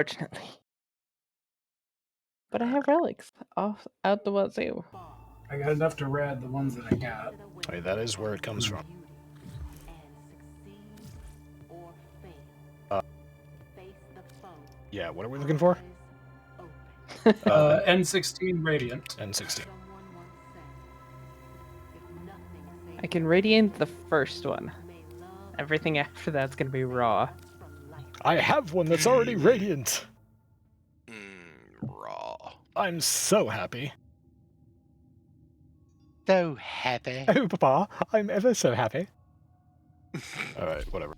Fortunately. But I have relics out the wazoo. I got enough to rad the ones that I got. Wait, that is where it comes from. Yeah, what are we looking for? N16 Radiant. N16. I can radiant the first one. Everything after that's gonna be raw. I have one that's already radiant. Raw. I'm so happy. So happy. Oh, Papa, I'm ever so happy. Alright, whatever.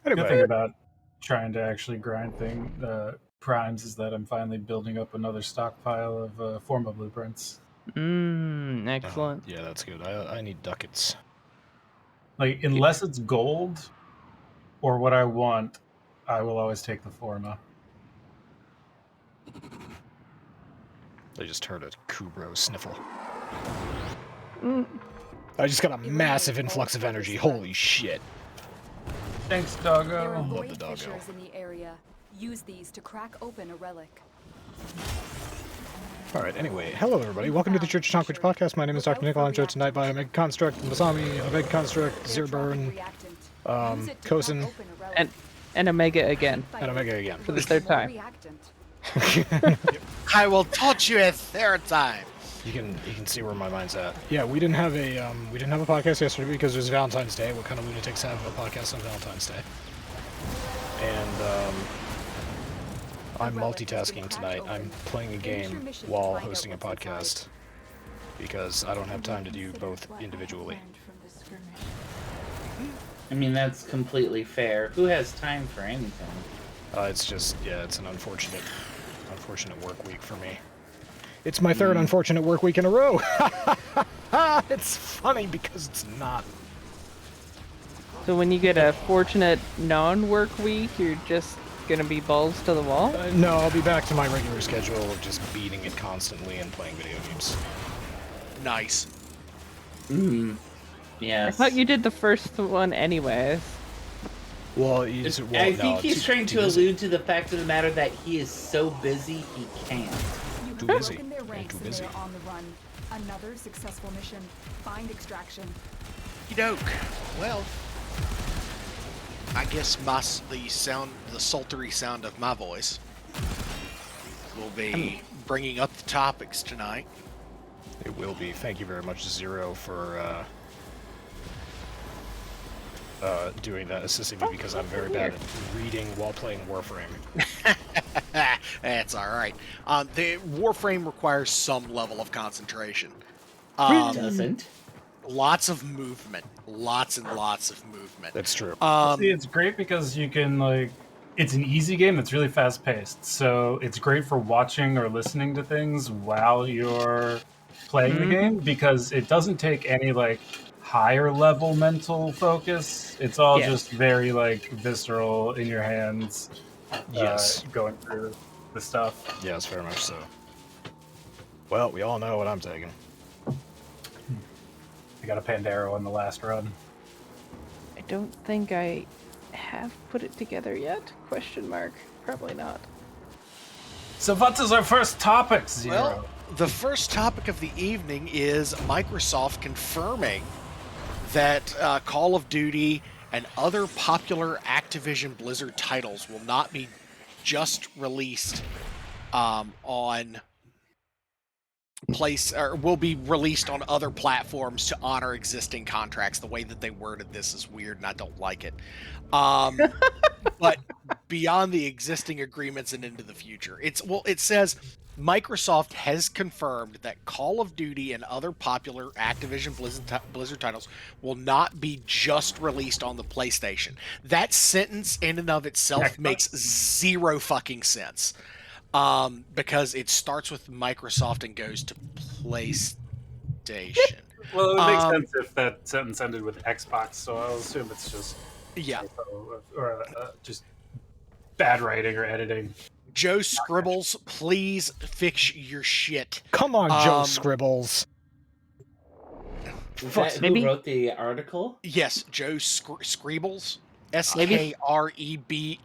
Anyway. Good thing about trying to actually grind primes is that I'm finally building up another stockpile of Forma blueprints. Excellent. Yeah, that's good. I need ducats. Like, unless it's gold or what I want, I will always take the Forma. I just heard a Kubro sniffle. Mm. I just got a massive influx of energy. Holy shit. Thanks, doggo. Love the doggo. In the area. Use these to crack open a relic. Alright, anyway, hello everybody. Welcome to the Church of Chonkwij podcast. My name is DrNiggle. I'm joined tonight by OmegaConstruct, Masami, OmegaConstruct, Zerburn, Kosen, and Omega again. and Omega again. For the third time. I will touch you a third time. You can see where my mind's at. Yeah, we didn't have a podcast yesterday because it was Valentine's Day. What kind of lunatics have a podcast on Valentine's Day? And I'm multitasking tonight. I'm playing a game while hosting a podcast because I don't have time to do both individually. I mean, that's completely fair. Who has time for anything? It's just, yeah, it's an unfortunate work week for me. It's my third unfortunate work week in a row. It's funny because it's not. So when you get a fortunate non-work week, you're just gonna be balls to the wall? No, I'll be back to my regular schedule of just beating it constantly and playing video games. Nice. Yes. I thought you did the first one anyways. Well, I think he's trying to allude to the fact of the matter that he is so busy he can't. Too busy. Too busy. On the run. Another successful mission. Find extraction. Doke. Well, I guess the sultry sound of my voice will be bringing up the topics tonight. It will be. Thank you very much, Zero, for doing that, assisting me because I'm very bad at reading while playing Warframe. That's all right. The Warframe requires some level of concentration. It doesn't. Lots of movement. Lots and lots of movement. That's true. See, it's great because you can, it's an easy game that's really fast-paced. So it's great for watching or listening to things while you're playing the game because it doesn't take any, higher level mental focus. It's all just very, visceral in your hands. Yes. Going through the stuff. Yes, very much so. Well, we all know what I'm taking. I got a Pandero in the last run. I don't think I have put it together yet? Question mark. Probably not. So what is our first topic, Zero? Well, the first topic of the evening is Microsoft confirming that Call of Duty and other popular Activision Blizzard titles will not be just released will be released on other platforms to honor existing contracts. The way that they worded this is weird and I don't like it. But beyond the existing agreements and into the future. It says Microsoft has confirmed that Call of Duty and other popular Activision Blizzard titles will not be just released on the PlayStation. That sentence in and of itself makes zero fucking sense. Because it starts with Microsoft and goes to PlayStation. Well, it would make sense if that sentence ended with Xbox, so I'll assume it's just or just bad writing or editing. Joe Scribbles, please fix your shit. Come on, Joe Scribbles. Is that who wrote the article? Yes, Joe Scribbles. SKREB.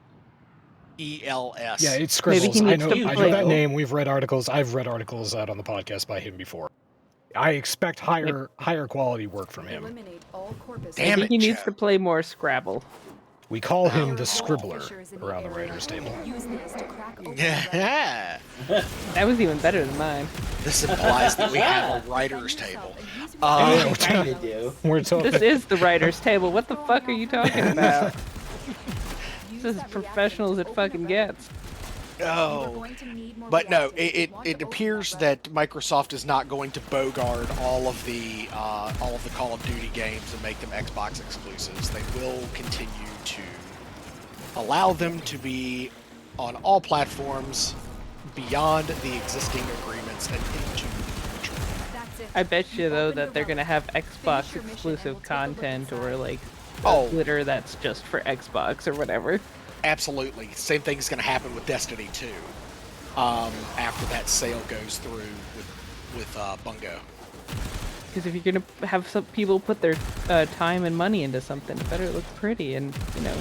ELS. Yeah, it's Maybe Scribbles. he I needs know, to I play- know that name. We've read articles. I've read articles out on the podcast by him before. I expect higher quality work from him. Eliminate all corpus. Damn Maybe it, he needs Joe. to play more Scrabble. We call him There the are scribbler fissures in the around the area. writer's table. Use this to crack open the Yeah. That was even better than mine. This implies that we have a writer's table. I Yeah. kind of do. We're talking. This is the writer's table. What the fuck are you talking about? This is as professional as it fucking gets. Oh. But no, it appears that Microsoft is not going to bogard all of the Call of Duty games and make them Xbox exclusives. They will continue to allow them to be on all platforms beyond the existing agreements and into the future. I bet you though that they're gonna have Xbox exclusive content or like Oh. glitter that's just for Xbox or whatever. Absolutely. Same thing's going to happen with Destiny 2 after that sale goes through with Bungo. Because if you're gonna have some people put their time and money into something, it better look pretty, and you know,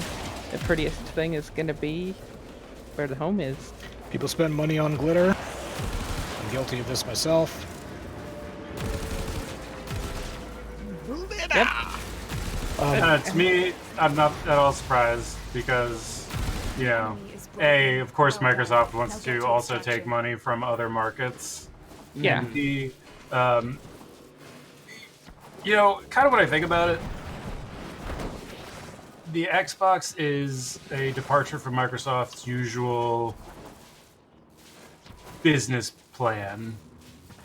the prettiest thing is gonna be where the home is. People spend money on glitter. I'm guilty of this myself. Yep. To me, I'm not at all surprised because, you know, of course, Microsoft wants to also take money from other markets. Yeah. And B, you know, kind of when I think about it, the Xbox is a departure from Microsoft's usual business plan.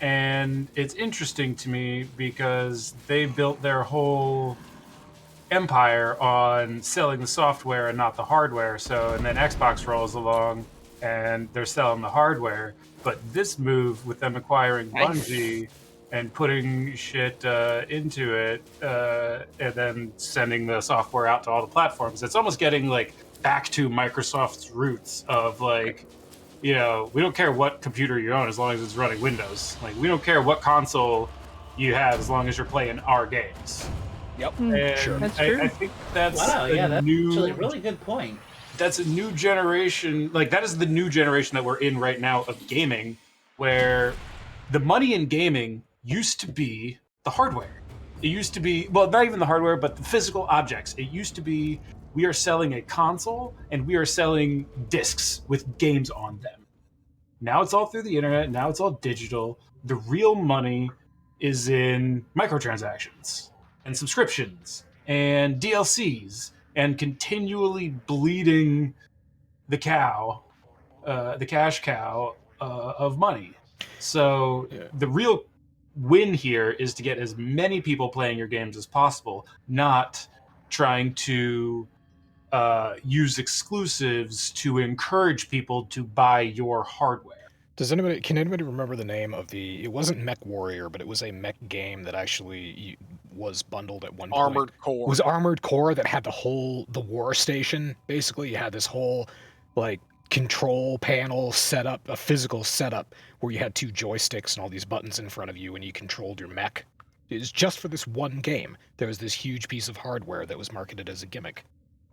And it's interesting to me because they built their whole empire on selling the software and not the hardware. So, and then Xbox rolls along and they're selling the hardware. But this move with them acquiring Bungie and putting shit into it and then sending the software out to all the platforms, it's almost getting like back to Microsoft's roots of like, you know, we don't care what computer you own as long as it's running Windows. Like, we don't care what console you have as long as you're playing our games. Yep. And Sure. That's true. I think that's Wow, a yeah, that's new, actually a really good point. that's a new generation. Like, that is the new generation that we're in right now of gaming, where the money in gaming used to be the hardware. It used to be, well, not even the hardware, but the physical objects. It used to be, we are selling a console and we are selling discs with games on them. Now it's all through the internet. Now it's all digital. The real money is in microtransactions and subscriptions and DLCs and continually bleeding the cow, the cash cow of money. So the real win here is to get as many people playing your games as possible, not trying to use exclusives to encourage people to buy your hardware. Can anybody remember the name of it wasn't Mech Warrior, but it was a mech game that actually was bundled at one point. Armored Core. It was Armored Core that had the war station. Basically, you had this whole like control panel setup, a physical setup where you had two joysticks and all these buttons in front of you and you controlled your mech. It was just for this one game. There was this huge piece of hardware that was marketed as a gimmick.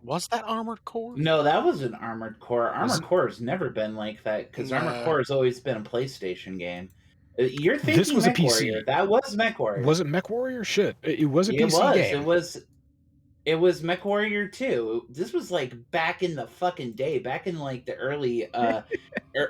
Was that Armored Core? No, that was an Armored Core. Armored Core has never been like that because No. Armored Core has always been a PlayStation game. You're thinking This was a Mech PC. Warrior. That was Mech Warrior. Was it Mech Warrior? Shit. It was a It PC was. game. It was Mech Warrior 2. This was like back in the fucking day, back in like the early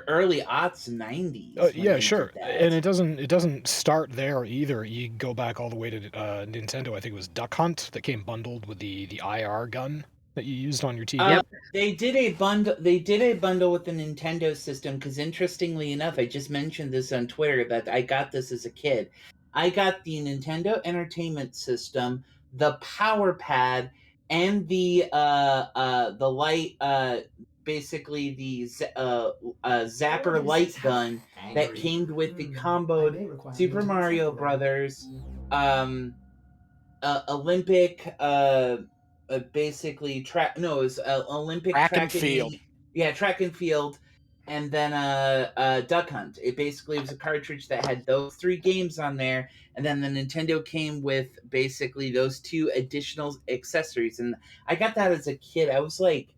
early aughts 90s. when Yeah, they sure. did that. And it doesn't start there either. You go back all the way to Nintendo. I think it was Duck Hunt that came bundled with the IR gun that you used on your TV. They did a bundle. They did a bundle with the Nintendo system because, interestingly enough, I just mentioned this on Twitter that I got this as a kid. I got the Nintendo Entertainment System, the Power Pad, and the light. Basically, the Zapper light gun that came with the comboed Super Mario Brothers, Olympic. Basically Olympic Track and field. Track and field, and then Duck Hunt. It basically was a cartridge that had those three games on there, and then the Nintendo came with basically those two additional accessories. And I got that as a kid. I was like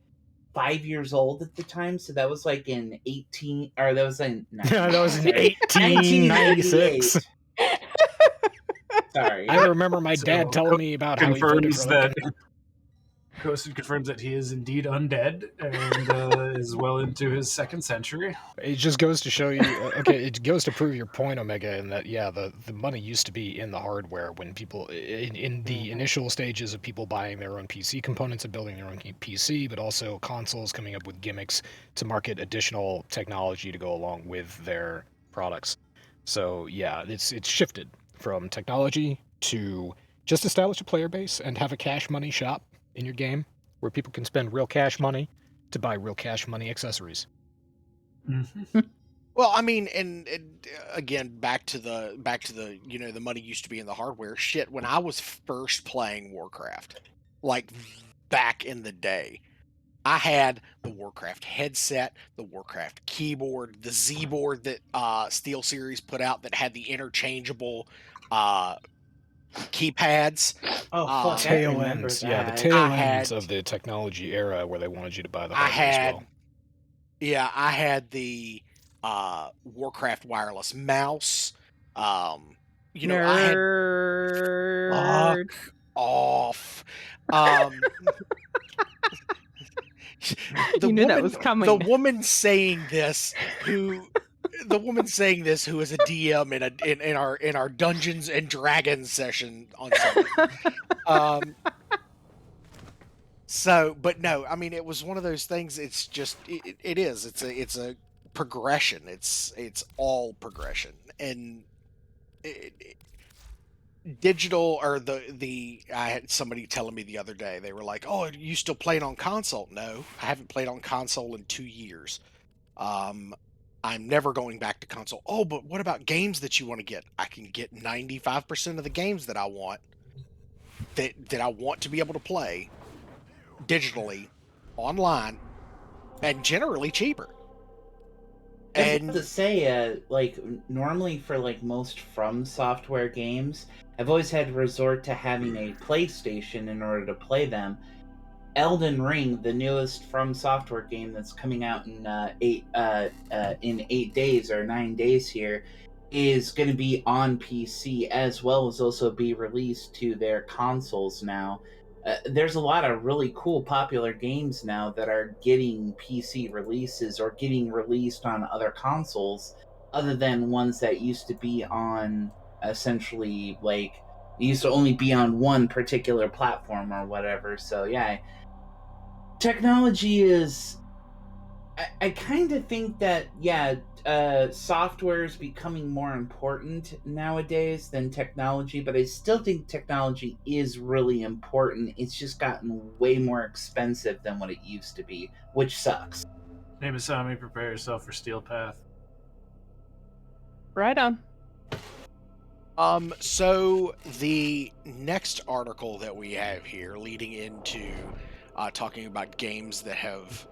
5 years old at the time, so that was like in 18, or that was in That was in sorry, 1896. Sorry. I remember my So, dad telling me about how he voted confirms for that Lincoln. Kosen confirms that he is indeed undead and is well into his second century. It just goes to show you, okay, it goes to prove your point, Omega, in that, yeah, the money used to be in the hardware when people, in the initial stages of people buying their own PC components and building their own PC, but also consoles coming up with gimmicks to market additional technology to go along with their products. So, yeah, it's shifted from technology to just establish a player base and have a cash money shop in your game where people can spend real cash money to buy real cash money accessories. Well, I mean, and again, back to the the money used to be in the hardware. Shit, when I was first playing Warcraft, like back in the day, I had the Warcraft headset, the Warcraft keyboard, the Z board that Steel Series put out that had the interchangeable keypads. Oh, fuck, I Tail remember ends, yeah, the that. tail I ends had- of the technology era where they wanted you to buy the I hardware as had, well. yeah, I had the Warcraft wireless mouse. I had Nerd. fuck off. You knew that was coming. The woman saying this who is a DM in our Dungeons and Dragons session on Sunday. So, but no, I mean, it was one of those things. It's just it is. It's a progression. It's all progression, and digital or I had somebody telling me the other day, they were like, "Oh, you still playing on console?" No, I haven't played on console in 2 years. I'm never going back to console. Oh, but what about games that you want to get? I can get 95% of the games that I want that I want to be able to play digitally online and generally cheaper. I was And about to say, like, normally for, like, most From Software games, I've always had to resort to having a PlayStation in order to play them. Elden Ring, the newest From Software game that's coming out in 8 days or 9 days here, is going to be on PC as well as also be released to their consoles now. There's a lot of really cool popular games now that are getting PC releases or getting released on other consoles other than ones that used to be on essentially like used to only be on one particular platform or whatever. So yeah, technology is I kind of think that software is becoming more important nowadays than technology, but I still think technology is really important. It's just gotten way more expensive than what it used to be, which sucks. Hey, Masami, prepare yourself for Steel Path. Right on. So the next article that we have here, leading into talking about games that have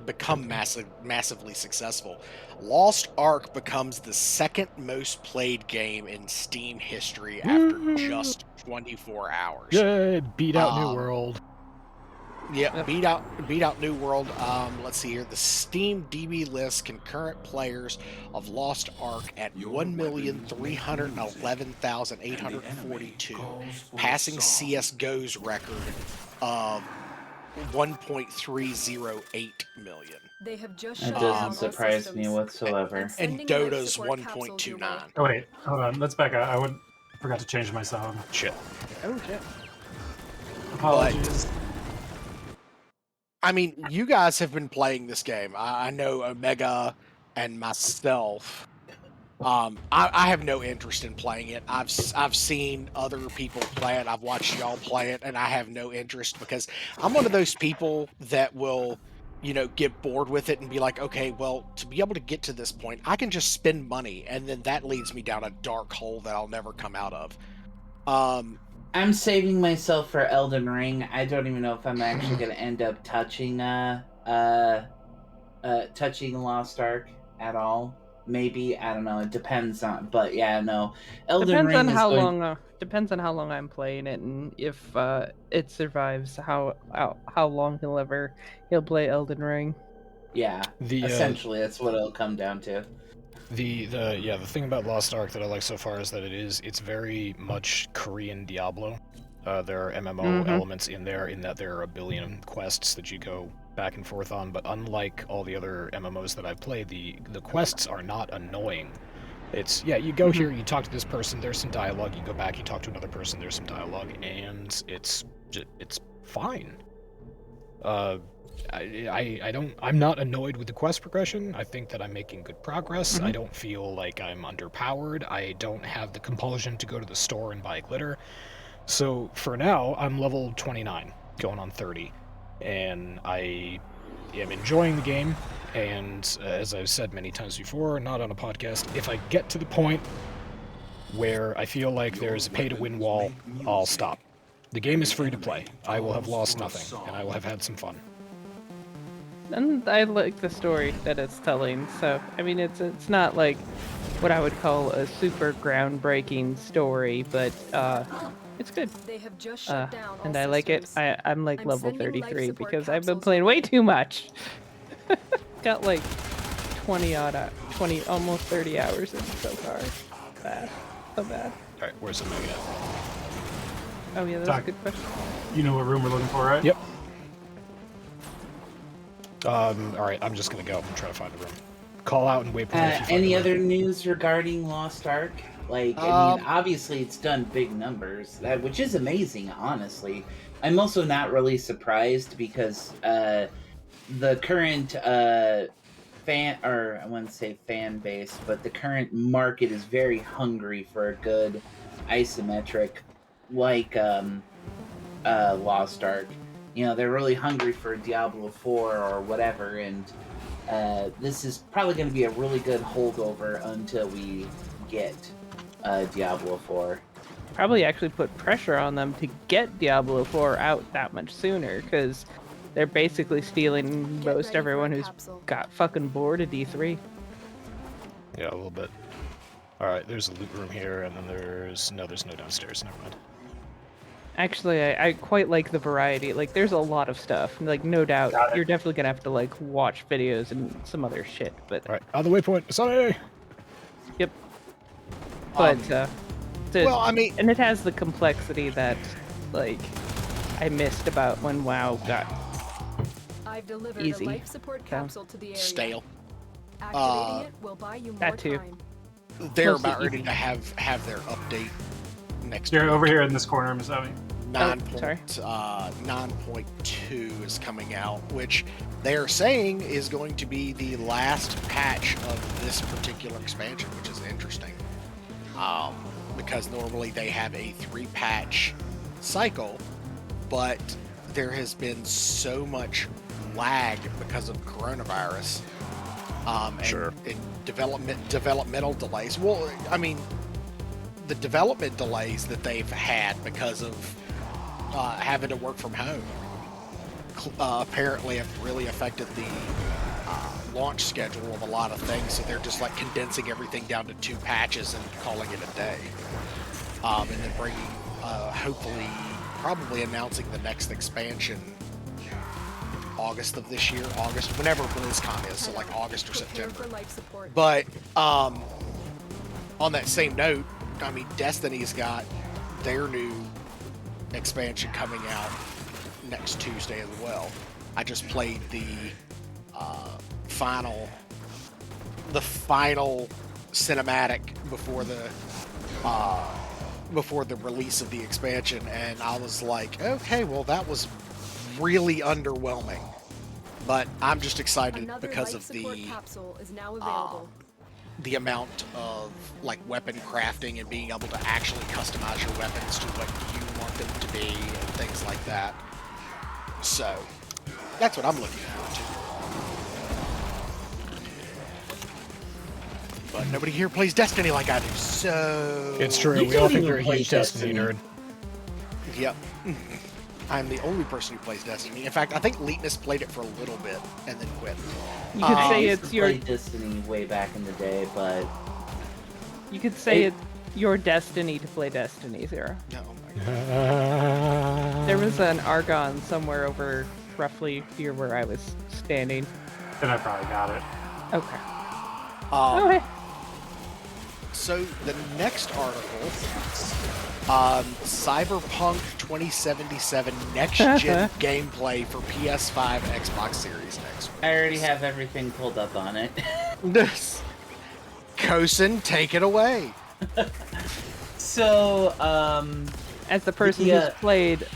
become massively successful. Lost Ark becomes the second most played game in Steam history after just 24 hours. Yeah, beat out New World. Yeah, beat out New World. Let's see here. The Steam DB lists concurrent players of Lost Ark at 1,311,842, passing CS:GO's record of 1.308 million. They have just That shut doesn't down all surprise me systems. whatsoever. And Sending life Dota's support capsules your way. 1.29. Oh wait, hold on. Let's back up. I forgot to change my song. Shit. Oh shit. Apologies. I mean, you guys have been playing this game. I know Omega and myself. I have no interest in playing it. I've seen other people play it. I've watched y'all play it, and I have no interest because I'm one of those people that will, get bored with it and be like, okay, well, to be able to get to this point, I can just spend money, and then that leads me down a dark hole that I'll never come out of. I'm saving myself for Elden Ring. I don't even know if I'm actually going to end up touching Lost Ark at all. maybe. I don't know. It depends on. But yeah, no. Elden Depends Ring on is how going. long. Depends on how long I'm playing it, and if it survives, how long he'll play Elden Ring. Yeah. Essentially, that's what it'll come down to. The thing about Lost Ark that I like so far is that it's very much Korean Diablo. There are MMO elements in there, in that there are a billion quests that you go back and forth on, but unlike all the other MMOs that I've played, the quests are not annoying. It's, you go here, you talk to this person, there's some dialogue, you go back, you talk to another person, there's some dialogue, and it's fine. I'm not annoyed with the quest progression. I think that I'm making good progress. I don't feel like I'm underpowered. I don't have the compulsion to go to the store and buy glitter. So for now, I'm level 29, going on 30, and I am enjoying the game. And as I've said many times before, not on a podcast, if I get to the point where I feel like there's a pay-to-win wall, I'll stop. The game is free to play. I will have lost nothing, and I will have had some fun. And I like the story that it's telling. So I mean, it's not like what I would call a super groundbreaking story, but it's good. They have just shut down all And I like it. systems. I'm like I'm level sending life 33 support because I've been capsules playing your way way. too much. Got like 20 almost 30 hours in so far. Bad. So bad. Alright, where's Omega? Oh yeah, that's Doc. a good question. You know what room we're looking for, right? Yep. Alright, I'm just gonna go and try to find a room. Call out and wait for me if you find Any a room. other news regarding Lost Ark? Like, I mean, obviously it's done big numbers, which is amazing, honestly. I'm also not really surprised because the current I wouldn't say fan base, but the current market is very hungry for a good isometric like Lost Ark. You know, they're really hungry for Diablo 4 or whatever, and this is probably going to be a really good holdover until we get Diablo 4. Probably actually put pressure on them to get Diablo 4 out that much sooner, because they're basically stealing Get most ready for everyone a who's capsule. got fucking bored of D3. Yeah, a little bit. Alright, there's a loot room here, and then there's no downstairs, never mind. Actually, I quite like the variety. Like, there's a lot of stuff. Like, no doubt, Got it. you're definitely gonna have to, like, watch videos and some other shit, but... Alright, out of the waypoint, Masami! Yep. But, Well, I mean, and it has the complexity that, like, I missed about when WoW got I've delivered Easy. a life support capsule to the area. stale. Activating it will buy you more that too. time. They're Mostly about ready easy. to have their update next You're week. over here in this corner, Masami. 9.2 is coming out, which they're saying is going to be the last patch of this particular expansion, which is interesting. Because normally they have a 3-patch cycle, but there has been so much lag because of coronavirus. Sure. And developmental delays. Well, I mean, the development delays that they've had because of having to work from home apparently have really affected the launch schedule of a lot of things. So they're just like condensing everything down to 2 patches and calling it a day. And then bringing, hopefully, probably announcing the next expansion August of this year, whenever BlizzCon is, so like August or Prepare September. for life support. But on that same note, I mean, Destiny's got their new expansion coming out next Tuesday as well. I just played the final cinematic before the release of the expansion, and I was like, okay, well, that was really underwhelming. But I'm just excited Another because life of support the capsule is now available. the amount of like weapon crafting and being able to actually customize your weapons to what you want them to be and things like that. So that's what I'm looking forward to. But nobody here plays Destiny like I do, so It's true, You we all don't think even you're a play huge Destiny Destiny. nerd. Yep. I'm the only person who plays Destiny. In fact, I think Leetness played it for a little bit and then quit. You could I say used it's to your. play Destiny way back in the day, but You could say It- it's your destiny to play Destiny, Zero. No, oh my God. There was an Argon somewhere over roughly here where I was standing. Then I probably got it. Okay. Okay. So the next article, Cyberpunk 2077 next-gen gameplay for PS5 and Xbox Series X. I already have everything pulled up on it. Kosen, take it away. So, As the person Yeah. who's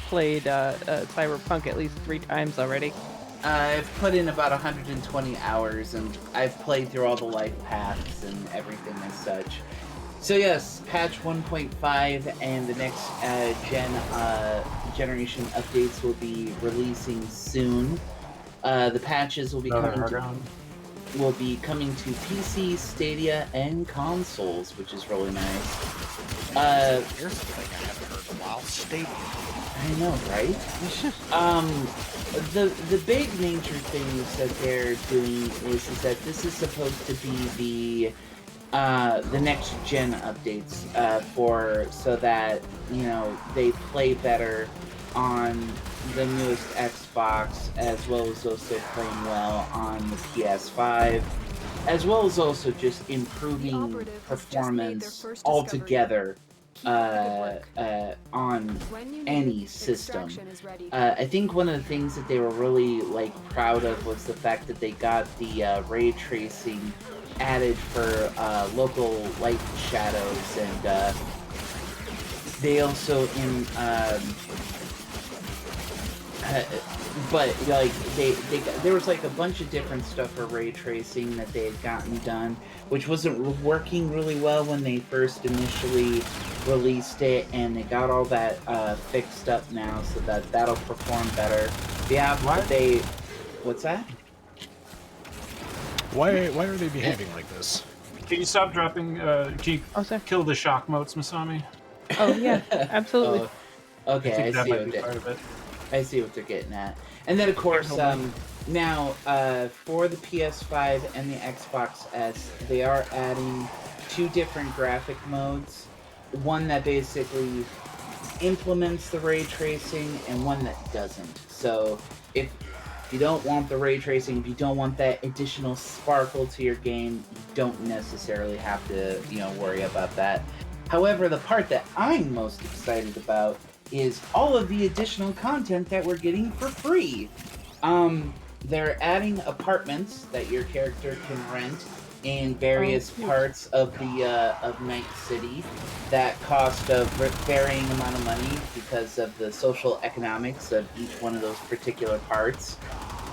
played Cyberpunk at least 3 times already. I've put in about 120 hours, and I've played through all the life paths and everything as such. So yes, patch 1.5 and the next generation updates will be releasing soon. The patches will be coming to PC, Stadia, and consoles, which is really nice. Here's something I haven't heard in a while. Stadia. I know, right? The big major things that they're doing is that this is supposed to be the next gen updates so that they play better on the newest Xbox, as well as also playing well on the PS5, as well as also just improving performance altogether on any system. I think one of the things that they were really proud of was the fact that they got the ray tracing added for local light shadows, and they also but there was a bunch of different stuff for ray tracing that they had gotten done, which wasn't working really well when they first initially released it, and they got all that fixed up now so that that'll perform better. Yeah, what's that? Why are they behaving like this? Can you stop dropping? Can you sorry. kill the shock motes, Masami? Oh yeah, absolutely. Okay, I think that might be what part of it. I see what they're getting at. And then, of course, now for the PS5 and the Xbox S, they are adding 2 different graphic modes. One that basically implements the ray tracing, and one that doesn't. So if you don't want the ray tracing, if you don't want that additional sparkle to your game, you don't necessarily have to, worry about that. However, the part that I'm most excited about is all of the additional content that we're getting for free. They're adding apartments that your character can rent in various parts of the of Night City that cost a varying amount of money because of the social economics of each one of those particular parts.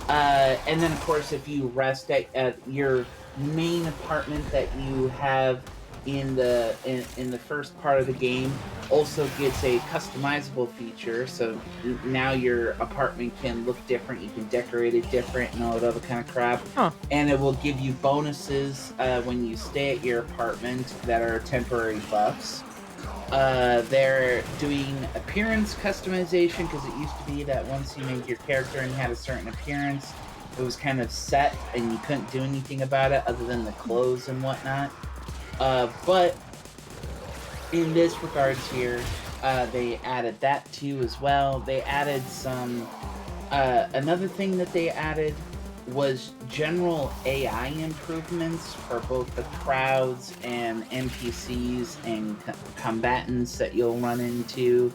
And then, of course, if you rest at your main apartment that you have in the first part of the game, also gets a customizable feature. So now your apartment can look different, you can decorate it different, and all that other kind of crap. And it will give you bonuses when you stay at your apartment that are temporary buffs. They're doing appearance customization, because it used to be that once you made your character and had a certain appearance, it was kind of set and you couldn't do anything about it other than the clothes and whatnot. But in this regards here, they added that too as well. They added some, another thing that they added was general AI improvements for both the crowds and NPCs and combatants that you'll run into.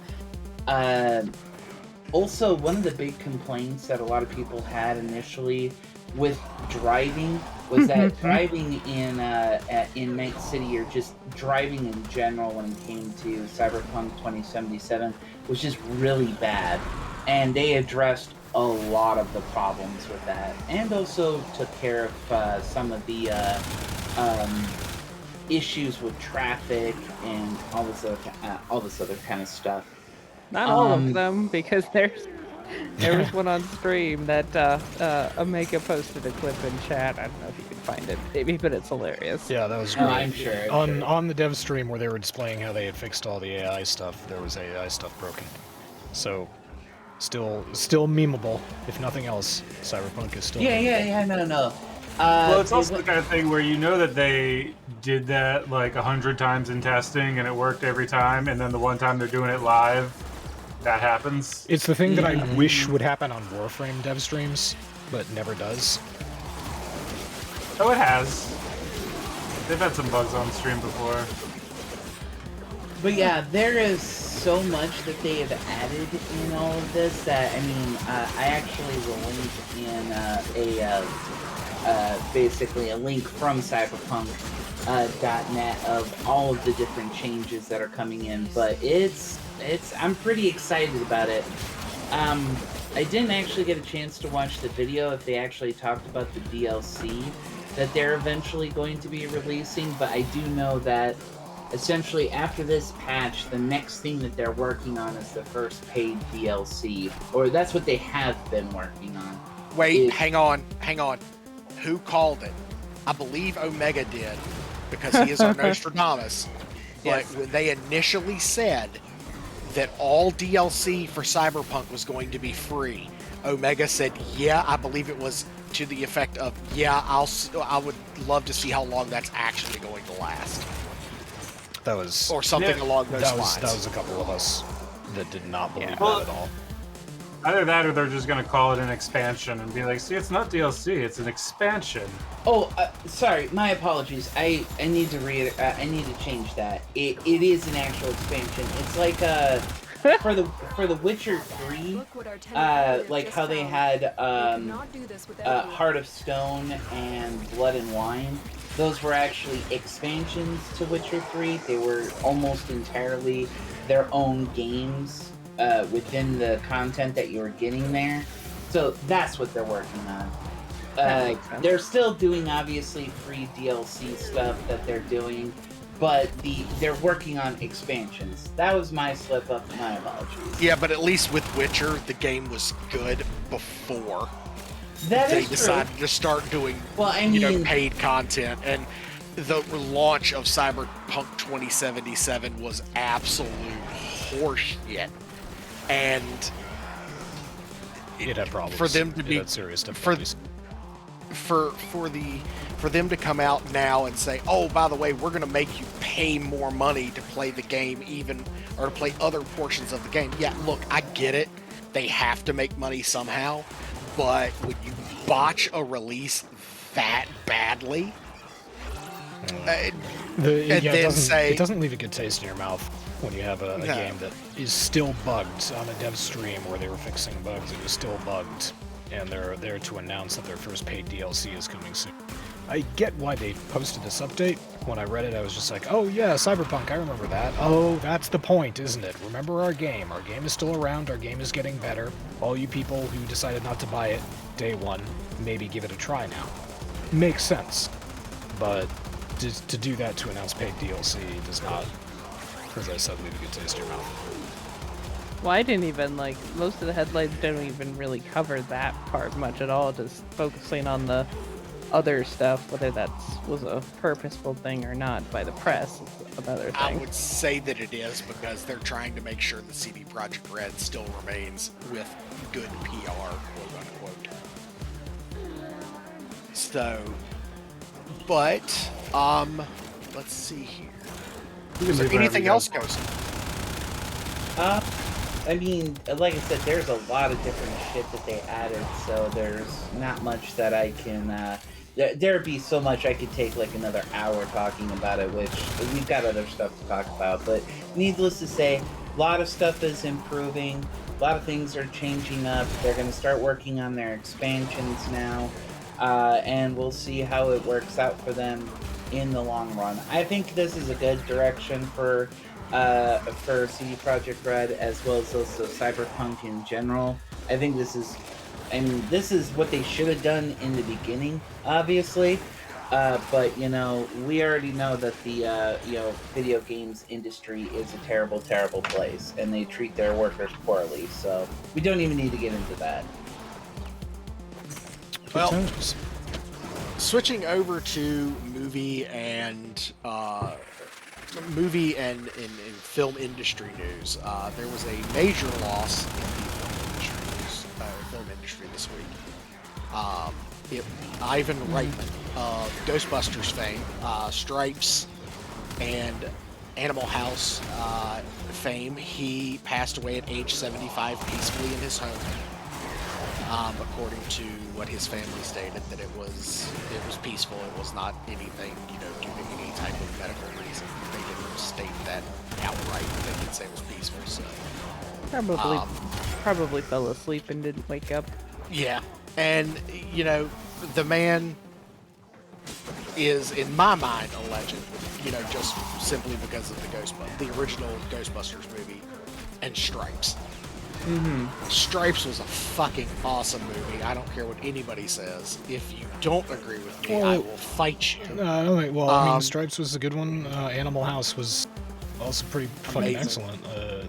Also, one of the big complaints that a lot of people had initially with driving was that driving in Night City, or just driving in general when it came to Cyberpunk 2077, was just really bad. And they addressed a lot of the problems with that, and also took care of some of the issues with traffic and all this other kind of stuff. Not all of them, because there was one on stream that Omega posted a clip in chat. I don't know if you can find it, maybe, but it's hilarious. Yeah, that was Oh, great. I'm sure. On the dev stream where they were displaying how they had fixed all the AI stuff, there was AI stuff broken. So Still memeable, if nothing else. Cyberpunk is still. Yeah. No. Well, it's it also wa- the kind of thing where you know that they did that like 100 times in testing and it worked every time, and then the one time they're doing it live, that happens. It's the thing that I wish would happen on Warframe dev streams, but never does. Oh, it has. They've had some bugs on stream before. But yeah, there is so much that they have added in all of this that, I mean, I actually will link in basically a link from cyberpunk.net of all of the different changes that are coming in, but I'm pretty excited about it. I didn't actually get a chance to watch the video if they actually talked about the DLC that they're eventually going to be releasing, but I do know that essentially after this patch, the next thing that they're working on is the first paid DLC, or that's what they have been working on. Wait, hang on. Who called it? I believe Omega did, because he is our Nostradamus. But Yes. when they initially said that all DLC for Cyberpunk was going to be free, Omega said, yeah, I believe it was to the effect of, yeah, I would love to see how long that's actually going to last. That was Or something along those that lines. was a couple of us that did not believe Well, that at all. Either that or they're just going to call it an expansion and be like, see, it's not DLC, it's an expansion. Oh, sorry, my apologies. I need to I need to change that. It is an actual expansion. It's like for the Witcher 3, like how they had Heart of Stone and Blood and Wine. Those were actually expansions to Witcher 3. They were almost entirely their own games within the content that you were getting there. So that's what they're working on. They're still doing obviously free DLC stuff that they're doing, but they're working on expansions. That was my slip up. My apologies. Yeah, but at least with Witcher, the game was good before That they is true. decided to start doing, Well, I mean, paid content. And the launch of Cyberpunk 2077 was absolute horseshit. And It had problems. for them to It be had serious difficulties. for them to come out now and say, oh, by the way, we're going to make you pay more money to play the game, or to play other portions of the game. Yeah, look, I get it. They have to make money somehow, but when you botch a release that badly, It doesn't leave a good taste in your mouth when you have a game that is still bugged. On a dev stream where they were fixing bugs, it was still bugged, and they're there to announce that their first paid DLC is coming soon. I get why they posted this update. When I read it, I was just like, oh yeah, Cyberpunk, I remember that. Oh, that's the point, isn't it? Remember our game. Our game is still around, our game is getting better. All you people who decided not to buy it day one, maybe give it a try now. Makes sense. But to do that to announce paid DLC does not, as I said, leave a good taste in your mouth. Well, I didn't even, like, most of the headlines don't even really cover that part much at all, just focusing on the other stuff, whether that was a purposeful thing or not by the press is another thing. I would say that it is, because they're trying to make sure that CD Projekt Red still remains with good PR, quote unquote. So, but, let's see here. Is there anything else, Kosen? I mean, like I said, there's a lot of different shit that they added, so there's not much that I can, there'd be so much I could take like another hour talking about it, which we've got other stuff to talk about, but needless to say, a lot of stuff is improving, a lot of things are changing up, they're going to start working on their expansions now, and we'll see how it works out for them in the long run. I think this is a good direction for CD Projekt Red, as well as also Cyberpunk in general. I think this is what they should have done in the beginning, obviously. But we already know that the video games industry is a terrible, terrible place, and they treat their workers poorly. So we don't even need to get into that. Well, switching over to movie and film industry news, there was a major loss in the film industry. industry this week. Ivan Reitman of Ghostbusters fame, Stripes, and Animal House fame. He passed away at age 75 peacefully in his home. According to what his family stated, that it was peaceful. It was not anything, due to any type of medical reason. They didn't state that outright. They did say it was peaceful. So Probably fell asleep and didn't wake up. yeah, and the man is, in my mind, a legend. Just simply because of the original Ghostbusters movie and Stripes. Stripes was a fucking awesome movie. I don't care what anybody says. If you don't agree with me, I will fight you. Stripes was a good one. Animal House was also pretty fucking excellent.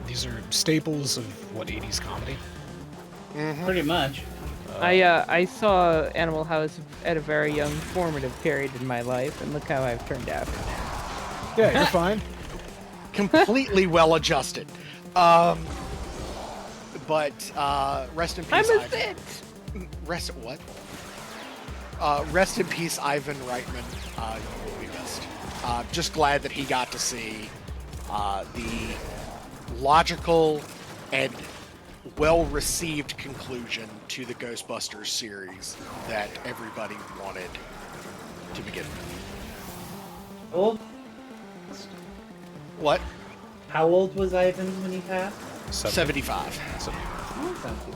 These are staples of 80s comedy. Pretty much. I saw Animal House at a very young, formative period in my life, and look how I've turned out. Yeah, you're fine. Completely well-adjusted. But rest in peace. I'm a Sith. Rest in peace, Ivan Reitman. You will be missed. Just glad that he got to see the logical and well-received conclusion to the Ghostbusters series that everybody wanted to begin with. Old? What? How old was Ivan when he passed? 75. Oh, that's not too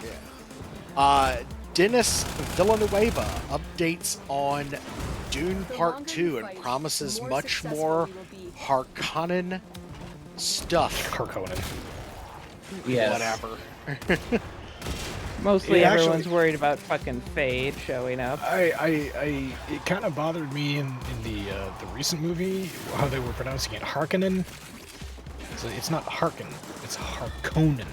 bad. Yeah. Dennis Villanueva updates on Dune Part 2 and promises much more Harkonnen stuff. Harkonnen. Yes. Whatever. Mostly Yeah, everyone's actually- worried about fucking Fade showing up. It kind of bothered me in the recent movie how they were pronouncing it Harkonnen. So it's not Harkin, it's Harkonnen.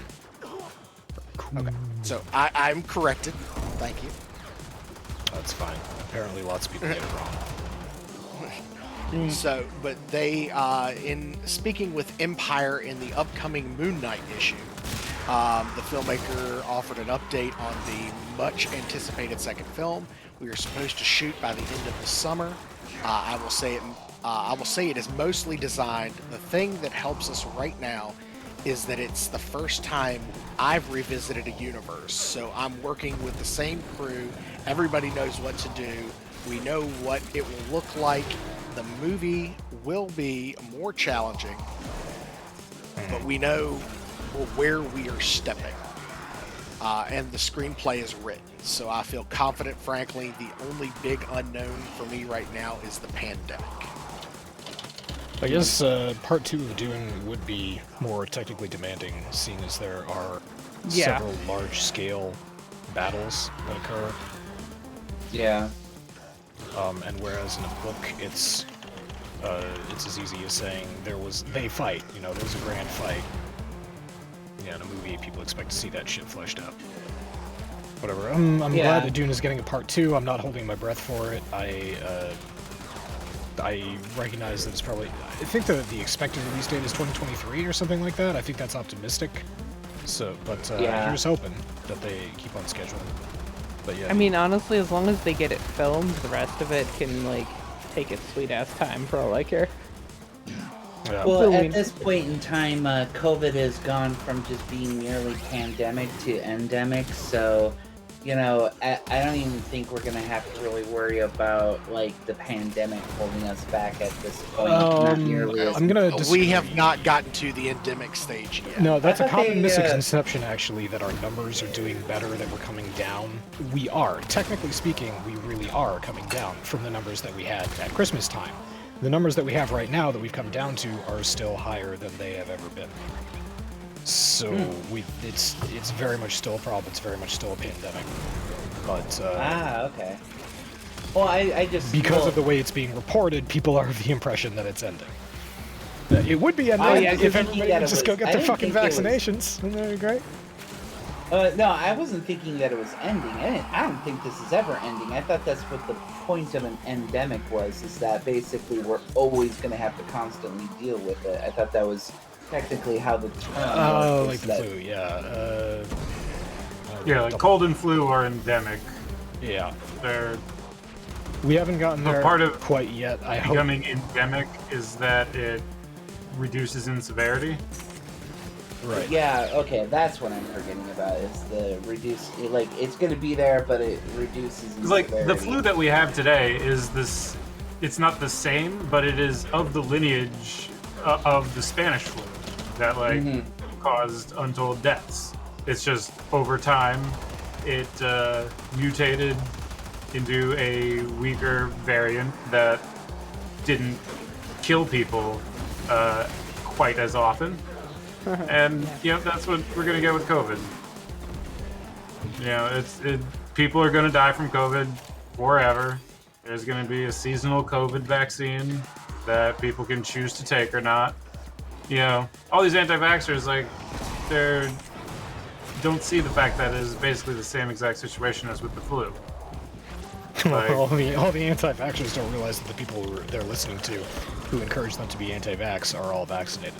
Okay. So I'm corrected. Thank you. That's fine. Apparently lots of people get it wrong. So, but they, in speaking with Empire in the upcoming Moon Knight issue, the filmmaker offered an update on the much anticipated second film. We are supposed to shoot by the end of the summer. I will say it is mostly designed. The thing that helps us right now is that it's the first time I've revisited a universe. So I'm working with the same crew. Everybody knows what to do. We know what it will look like. The movie will be more challenging, but we know where we are stepping. And the screenplay is written. So I feel confident, frankly. The only big unknown for me right now is the pandemic. I guess part 2 of Dune would be more technically demanding, seeing as there are several large-scale battles that occur. Yeah. And whereas in a book, it's as easy as saying they fight. There's a grand fight. Yeah, in a movie, people expect to see that shit fleshed out. Whatever. I'm glad that Dune is getting a part 2. I'm not holding my breath for it. I recognize that it's probably... I think the expected release date is 2023 or something like that. I think that's optimistic. So, but here's hoping that they keep on schedule. But yeah. I mean, honestly, as long as they get it filmed, the rest of it can, take its sweet-ass time for all I care. Yeah. Well, at this point in time, COVID has gone from just being merely pandemic to endemic, so, I don't even think we're going to have to really worry about, the pandemic holding us back at this point. Not nearly as I'm gonna We have not gotten to the endemic stage yet. No, that's a I thought common they, misconception, actually, that our numbers are doing better, that we're coming down. We are. Technically speaking, we really are coming down from the numbers that we had at Christmas time. The numbers that we have right now that we've come down to are still higher than they have ever been. So it's very much still a problem. It's very much still a pandemic. But okay. Well, I just because of the way it's being reported, people are of the impression that it's ending. It would be ending if everybody would just go get their fucking vaccinations. Isn't that great? No, I wasn't thinking that it was ending. I don't think this is ever ending. I thought that's what the point of an endemic was, is that basically we're always going to have to constantly deal with it. I thought that was technically how the term Oh, was, like the flu, yeah. Yeah, like cold and flu are endemic. Yeah. They're We haven't gotten But there part of quite yet. I hope. becoming endemic is that it reduces in severity. Right. Yeah, okay, that's what I'm forgetting about. Is the reduce like it's gonna be there, but it reduces. In Like severity. the flu that we have today is this. It's not the same, but it is of the lineage of the Spanish flu that like caused untold deaths. It's just over time, it mutated into a weaker variant that didn't kill people quite as often. And that's what we're gonna get with COVID. People are gonna die from COVID forever. There's gonna be a seasonal COVID vaccine that people can choose to take or not. All these anti-vaxxers, like, they don't see the fact that it is basically the same exact situation as with the flu. Like, all the anti-vaxxers don't realize that the people they're listening to, who encourage them to be anti-vax, are all vaccinated.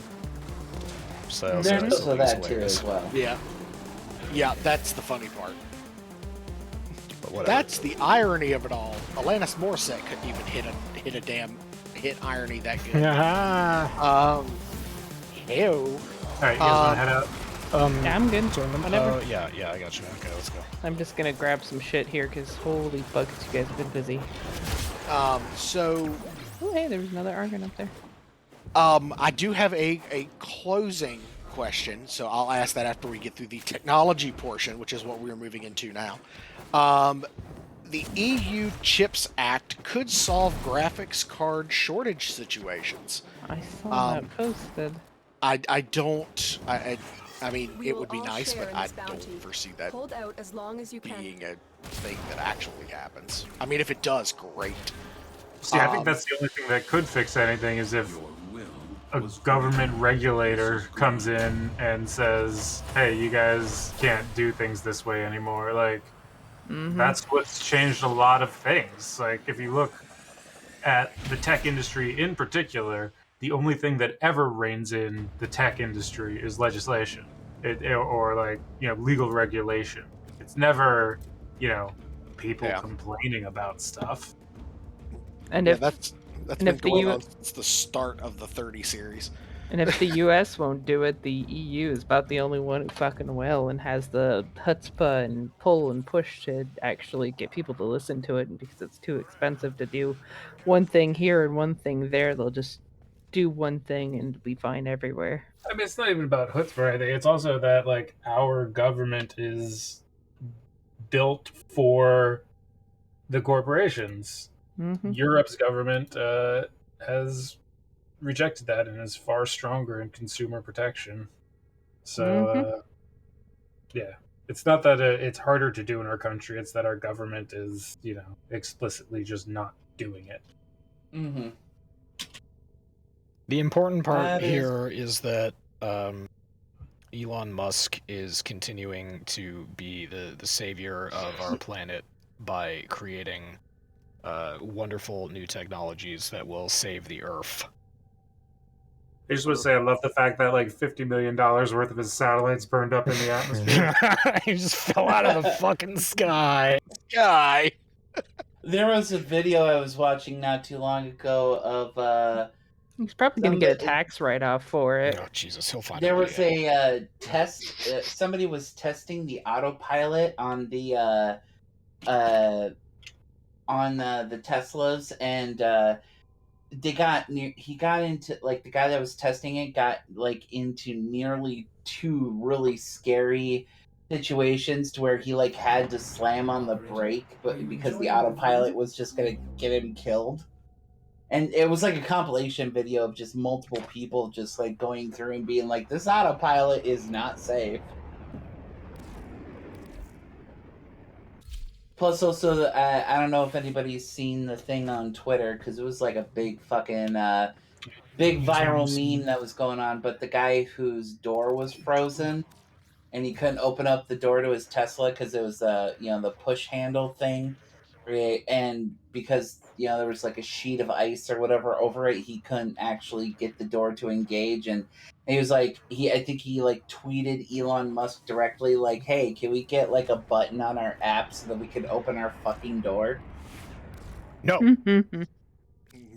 So that too as well. Yeah, that's the funny part. But whatever. That's the irony of it all. Alanis Morissette couldn't even hit irony that good. Ew. all right, you guys want to head out? Yeah, I'm good. Whatever. Yeah, I got you. Okay, let's go. I'm just gonna grab some shit here because holy buckets, you guys have been busy. So Oh, hey, there was another Argon up there. I do have a closing question, so I'll ask that after we get through the technology portion, which is what we're moving into now. The EU Chips Act could solve graphics card shortage situations. I saw that posted. I mean, We it will would be all nice, share but in I this don't bounty. foresee that Hold out as long as you can. being a thing that actually happens. I mean, if it does, great. See, I think that's the only thing that could fix anything is if a government regulator comes in and says, hey, you guys can't do things this way anymore. Like, that's what's changed a lot of things. Like, if you look at the tech industry in particular, the only thing that ever reigns in the tech industry is legislation or legal regulation. It's never, people complaining about stuff. And Yeah, if that's and been if the going U- on since the start of the 30 series. And if the US won't do it, the EU is about the only one who fucking will and has the chutzpah and pull and push to actually get people to listen to it. And because it's too expensive to do one thing here and one thing there, they'll just do one thing and be fine everywhere. I mean, it's not even about chutzpah, I think. It's also that, like, our government is built for the corporations. Europe's government has rejected that and is far stronger in consumer protection. So, it's not that it's harder to do in our country. It's that our government is, explicitly just not doing it. The important part here is that Elon Musk is continuing to be the savior of our planet by creating wonderful new technologies that will save the Earth. I just want to say I love the fact that like $50 million worth of his satellites burned up in the atmosphere. He just fell out of the fucking sky. Guy. There was a video I was watching not too long ago of He's probably going to get a tax write-off for it. Oh, Jesus, he'll find there a way was a test. Somebody was testing the autopilot on the Teslas, and they got near. He got into the guy that was testing it got into nearly two really scary situations to where he had to slam on the brake, but because the autopilot was just gonna get him killed. And it was like a compilation video of just multiple people just going through and being like, this autopilot is not safe. Plus, also, I don't know if anybody's seen the thing on Twitter, because it was like a big fucking, big viral meme that was going on, but the guy whose door was frozen, and he couldn't open up the door to his Tesla because it was, the push handle thing. Right, and because there was like a sheet of ice or whatever over it, he couldn't actually get the door to engage, and he was like, I think he like tweeted Elon Musk directly, like, "Hey, can we get like a button on our app so that we can open our fucking door?" No.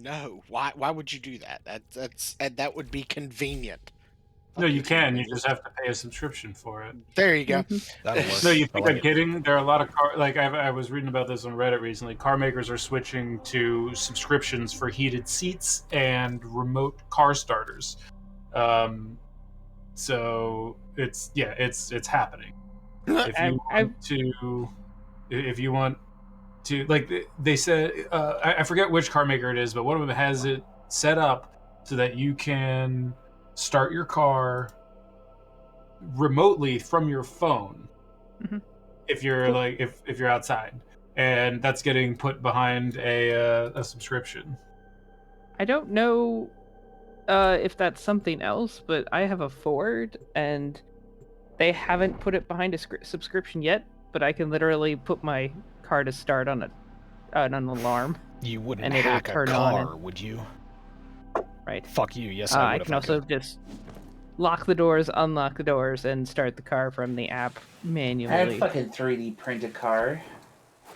No, why would you do that? That would be convenient. No, you can. You just have to pay a subscription for it. There you go. That'll work. No, you I think like I'm it. kidding? There are a lot of car. Like I was reading about this on Reddit recently. Car makers are switching to subscriptions for heated seats and remote car starters. So it's happening. If you want to, like they said, I forget which car maker it is, but one of them has it set up so that you can start your car remotely from your phone. If you're like if you're outside, and that's getting put behind a subscription. I don't know if that's something else, but I have a Ford, and they haven't put it behind a subscription yet. But I can literally put my car to start on an alarm. You wouldn't and it'll hack a turn on car, would you? Right. Fuck you. Yes, I would. I can also just lock the doors, unlock the doors, and start the car from the app manually. I'd fucking 3D print a car.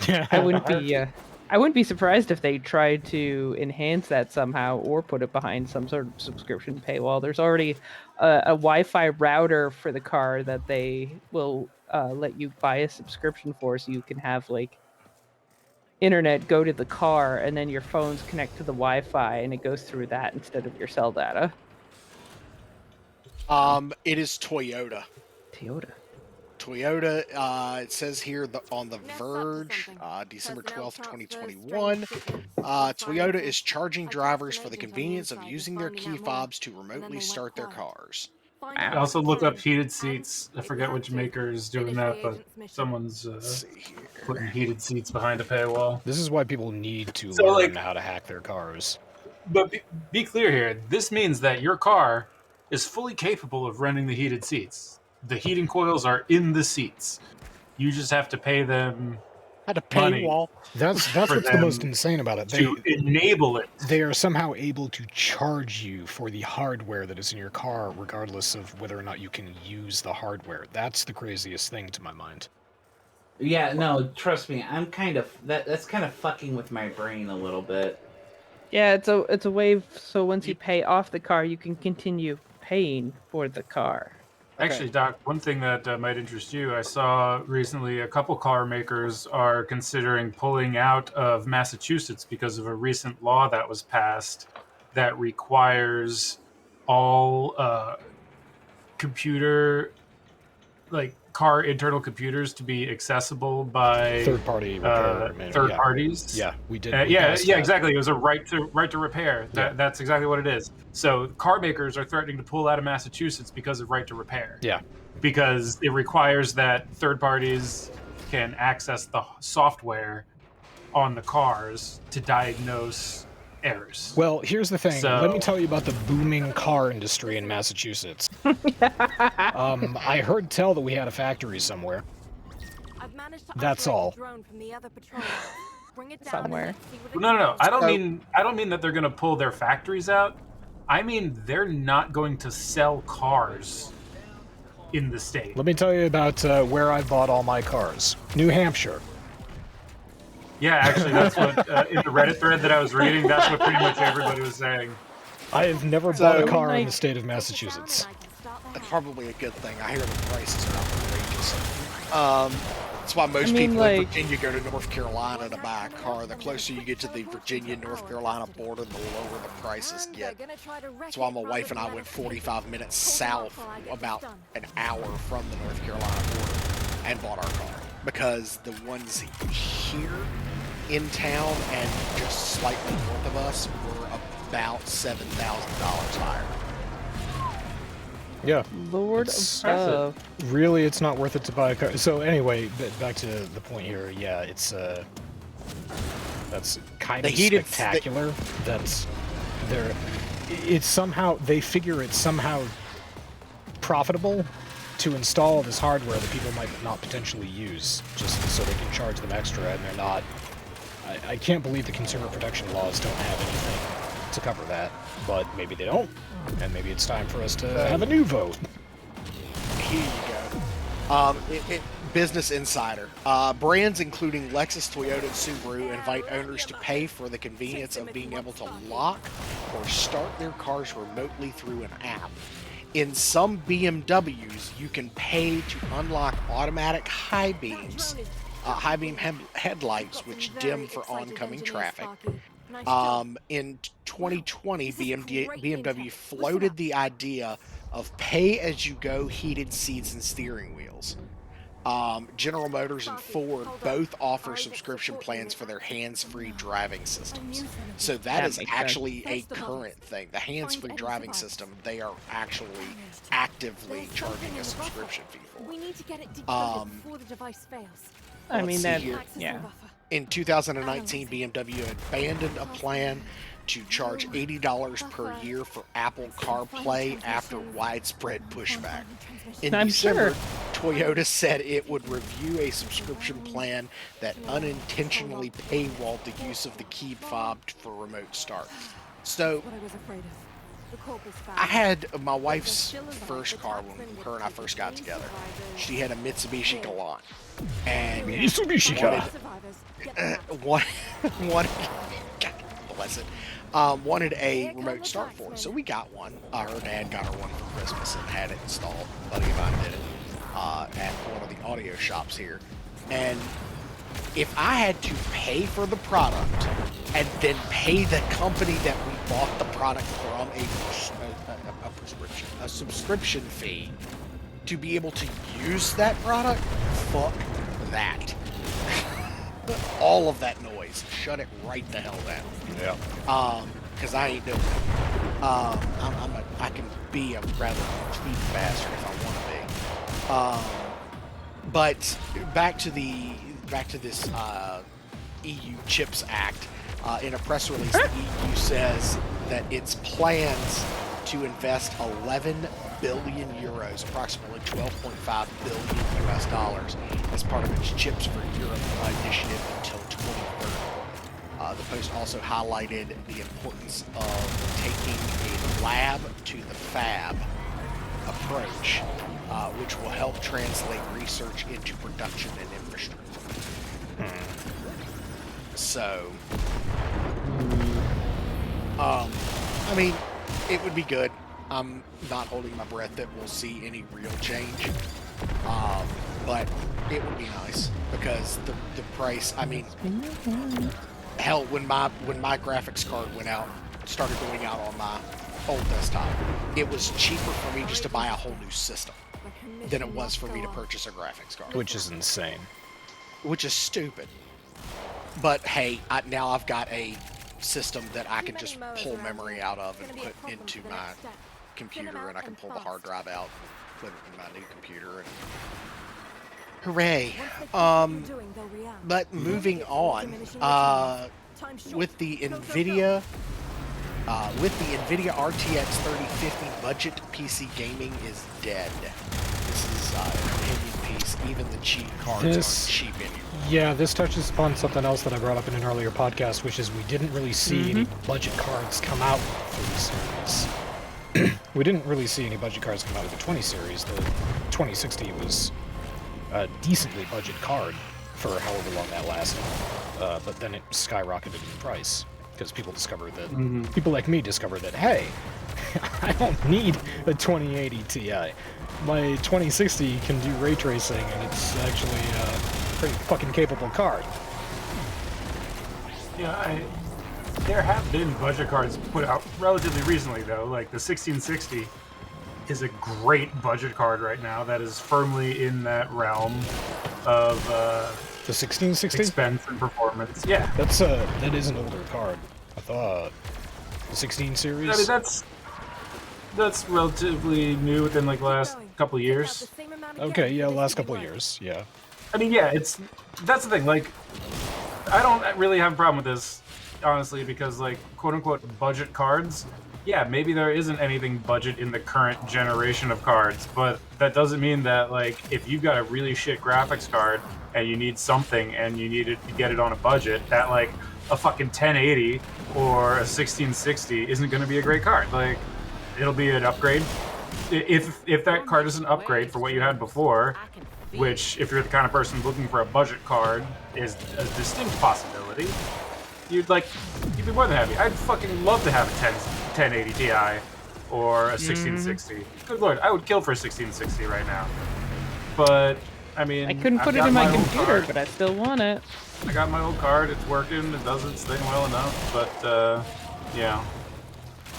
I wouldn't be surprised if they tried to enhance that somehow or put it behind some sort of subscription paywall. There's already a Wi-Fi router for the car that they will let you buy a subscription for, so you can have like internet go to the car, and then your phones connect to the Wi-Fi, and it goes through that instead of your cell data. It is Toyota. Toyota, it says here on The Verge, December 12th, 2021, Toyota is charging drivers for the convenience of using their key fobs to remotely start their cars. I also look up heated seats. I forget which maker is doing that, but someone's putting heated seats behind a paywall. This is why people need to So, learn like- how to hack their cars. But be clear here. This means that your car is fully capable of running the heated seats. The heating coils are in the seats. You just have to pay them Had a money paywall. That's for what's the them most insane about it. to enable it. They are somehow able to charge you for the hardware that is in your car, regardless of whether or not you can use the hardware. That's the craziest thing to my mind. Yeah, no, trust me, I'm kind of that's kind of fucking with my brain a little bit. Yeah, it's a way so once you pay off the car, you can continue paying for the car. Actually, Doc, one thing that might interest you, I saw recently a couple car makers are considering pulling out of Massachusetts because of a recent law that was passed that requires all car internal computers to be accessible by Third-party repair. third parties. Yeah, we did. we Yeah, passed that. exactly. It was a right to repair. That's exactly what it is. So car makers are threatening to pull out of Massachusetts because of right to repair. Yeah. Because it requires that third parties can access the software on the cars to diagnose errors. Well, here's the thing. So- Let me tell you about the booming car industry in Massachusetts. I heard tell that we had a factory somewhere. That's all. Somewhere. No. I don't mean that they're going to pull their factories out. I mean they're not going to sell cars in the state. Let me tell you about where I bought all my cars. New Hampshire. Yeah, actually, that's what in the Reddit thread that I was reading, that's what pretty much everybody was saying. I have never bought a car in the state of Massachusetts. That's probably a good thing. I hear the prices are outrageous. That's why most people in Virginia go to North Carolina to buy a car. The closer you get to the Virginia-North Carolina border, the lower the prices get. That's why my wife and I went 45 minutes south, about an hour from the North Carolina border, and bought our car. Because the ones here in town and just slightly north of us were about $7,000 higher. Yeah. Lord above. Really, it's not worth it to buy a car. So anyway, back to the point here. Yeah, it's that's kind of spectacular. That's they're. It's somehow they figure it's somehow profitable to install this hardware that people might not potentially use, just so they can charge them extra, and they're not I can't believe the consumer protection laws don't have anything to cover that, but maybe they don't, and maybe it's time for us to have a new vote. Here you go. Business Insider. Brands including Lexus, Toyota, and Subaru invite owners to pay for the convenience of being able to lock or start their cars remotely through an app. In some BMWs, you can pay to unlock automatic high beam headlights, which dim for oncoming traffic. In 2020, BMW floated the idea of pay-as-you-go heated seats and steering wheels. General Motors and Ford both offer subscription plans for their hands-free driving systems. So that is actually a current thing. The hands-free driving system, they are actually actively charging a subscription fee for. We need to get it decoded before the device fails. I mean, that, here. yeah. In 2019, BMW abandoned a plan to charge $80 per year for Apple CarPlay after widespread pushback. In December, Toyota said it would review a subscription plan that unintentionally paywalled the use of the key fob for remote start. So, I had my wife's first car when her and I first got together. She had a Mitsubishi Galant. And Mitsubishi wanted a remote start for it, so we got one. Her dad got her one for Christmas and had it installed. A buddy of mine did it at one of the audio shops here. And if I had to pay for the product and then pay the company that we bought the product from a subscription fee to be able to use that product, fuck that. All of that noise, shut it right the hell down. Yeah. Because I ain't doing it. I can be a rather cheap bastard if I want to be. But back to this EU Chips Act. In a press release, the EU says that its plans to invest 11 billion euros, approximately 12.5 billion US dollars, as part of its Chips for Europe initiative until 2030. The Post also highlighted the importance of taking a lab to the fab approach, which will help translate research into production and infrastructure. So, I mean, it would be good. I'm not holding my breath that we'll see any real change, but it would be nice because the price. I mean, hell, when my graphics card started going out on my old desktop, it was cheaper for me just to buy a whole new system than it was for me to purchase a graphics card. Which is insane. Which is stupid. But hey, now I've got a system that I can just pull memory out of and put into my computer, and I can pull the hard drive out, put it in my new computer, and hooray. But moving on, with the NVIDIA RTX 3050 budget, PC gaming is dead. This is an opinion piece. Even the cheap cards aren't cheap anymore. Yeah, this touches upon something else that I brought up in an earlier podcast, which is we didn't really see any budget cards come out for the series. We didn't really see any budget cards come out of the 20 series. The 2060 was a decently budget card for however long that lasted, but then it skyrocketed in price because people discovered that people like me discovered that, hey, I don't need a 2080 Ti. My 2060 can do ray tracing, and it's actually a pretty fucking capable card. Yeah, there have been budget cards put out relatively recently, though. Like the 1660 is a great budget card right now. That is firmly in that realm of the 1660 expense and performance. Yeah, that is an older card. I thought the 16 series. I mean, that's relatively new within like the last couple of years. Okay, yeah, last couple of years, yeah. I mean, yeah, that's the thing. Like, I don't really have a problem with this, honestly, because like quote unquote budget cards yeah, maybe there isn't anything budget in the current generation of cards, but that doesn't mean that, like, if you've got a really shit graphics card and you need something and you need it to get it on a budget, that, like, a fucking 1080 or a 1660 isn't going to be a great card. Like, it'll be an upgrade. If that card is an upgrade for what you had before, which, if you're the kind of person looking for a budget card, is a distinct possibility, you'd be more than happy. I'd fucking love to have a 1080 Ti or a 1660. Good lord, I would kill for a 1660 right now. But I mean, I couldn't put it in my computer, but I still want it. I got my old card. It's working. It does its thing well enough. But yeah,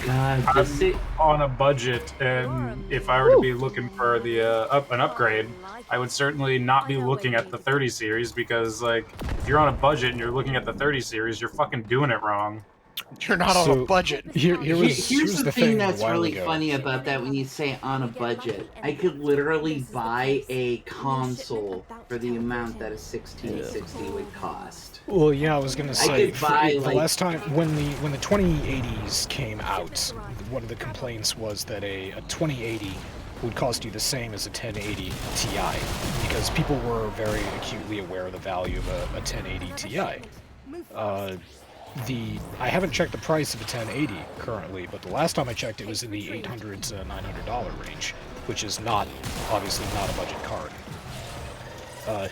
God, I'm on a budget, and if I were to be looking for the an upgrade, I would certainly not be looking at the 30 series, because, like, if you're on a budget and you're looking at the 30 series, you're fucking doing it wrong. You're not on a budget. Here's the a thing that's while really ago. funny about that when you say on a budget. I could literally buy a console for the amount that a 1660 would cost. Well, yeah, I was gonna say could buy, the like- last time when the 2080s came out, one of the complaints was that a 2080 would cost you the same as a 1080 Ti, because people were very acutely aware of the value of a 1080 Ti. I haven't checked the price of a 1080 currently, but the last time I checked, it was in the $800 to $900 range, which is obviously not a budget card.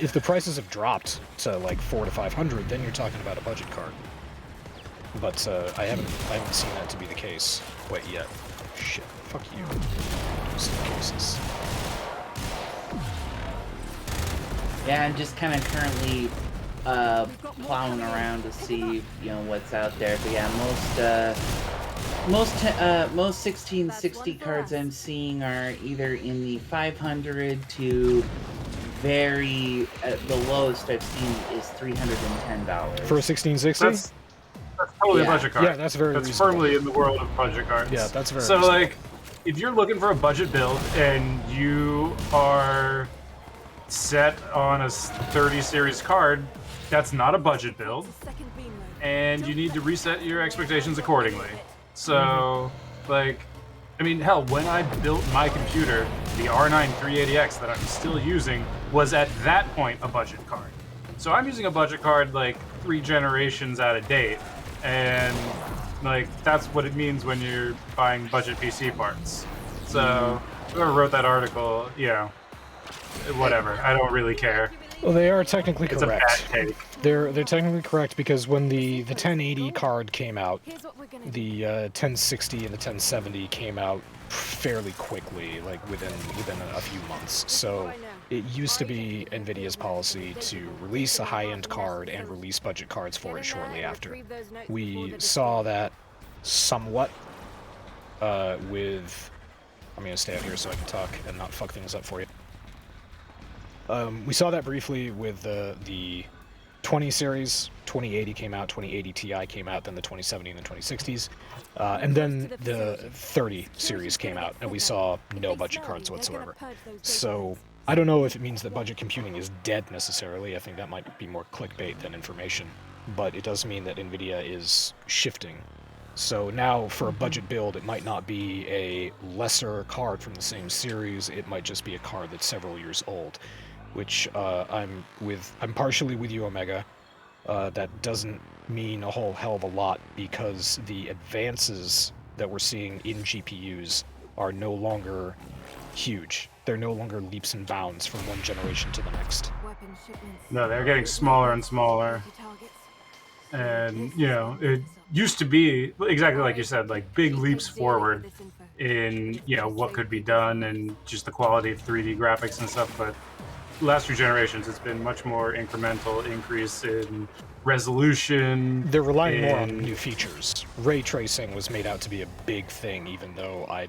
If the prices have dropped to like $400 to $500, then you're talking about a budget card. But I haven't seen that to be the case quite yet. Shit, fuck you. Cases. Yeah, I'm just kind of currently plowing around to see, what's out there. But yeah, most 1660 cards I'm seeing are either in the 500 to the lowest I've seen is $310 For a 1660? That's totally a budget card. Yeah, that's very That's reasonable. firmly in the world of budget cards. Yeah, that's very So, reasonable. like, if you're looking for a budget build and you are set on a 30 series card, that's not a budget build, and you need to reset your expectations accordingly. So, like, I mean, hell, when I built my computer, the R9 380X that I'm still using was at that point a budget card. So I'm using a budget card like 3 generations out of date, and like that's what it means when you're buying budget PC parts. So whoever wrote that article, whatever. I don't really care. Well, they are technically It's a correct. bad take. They're technically correct, because when the 1080 card came out, the 1060 and the 1070 came out fairly quickly, like within a few months. So it used to be NVIDIA's policy to release a high-end card and release budget cards for it shortly after. We saw that somewhat with... I'm going to stay out here so I can talk and not fuck things up for you. We saw that briefly with the 20 series. 2080 came out, 2080 Ti came out, then the 2070 and the 2060s. And then the 30 series came out, and we saw no budget cards whatsoever. So I don't know if it means that budget computing is dead necessarily. I think that might be more clickbait than information. But it does mean that NVIDIA is shifting. So now, for a budget build, it might not be a lesser card from the same series. It might just be a card that's several years old, which I'm partially with you, Omega. That doesn't mean a whole hell of a lot, because the advances that we're seeing in GPUs are no longer huge. They're no longer leaps and bounds from one generation to the next. No, they're getting smaller and smaller. And, it used to be, exactly like you said, like big leaps forward in, what could be done and just the quality of 3D graphics and stuff. But last 2 generations, it's been much more incremental increase in resolution. They're relying more on new features. Ray tracing was made out to be a big thing, even though I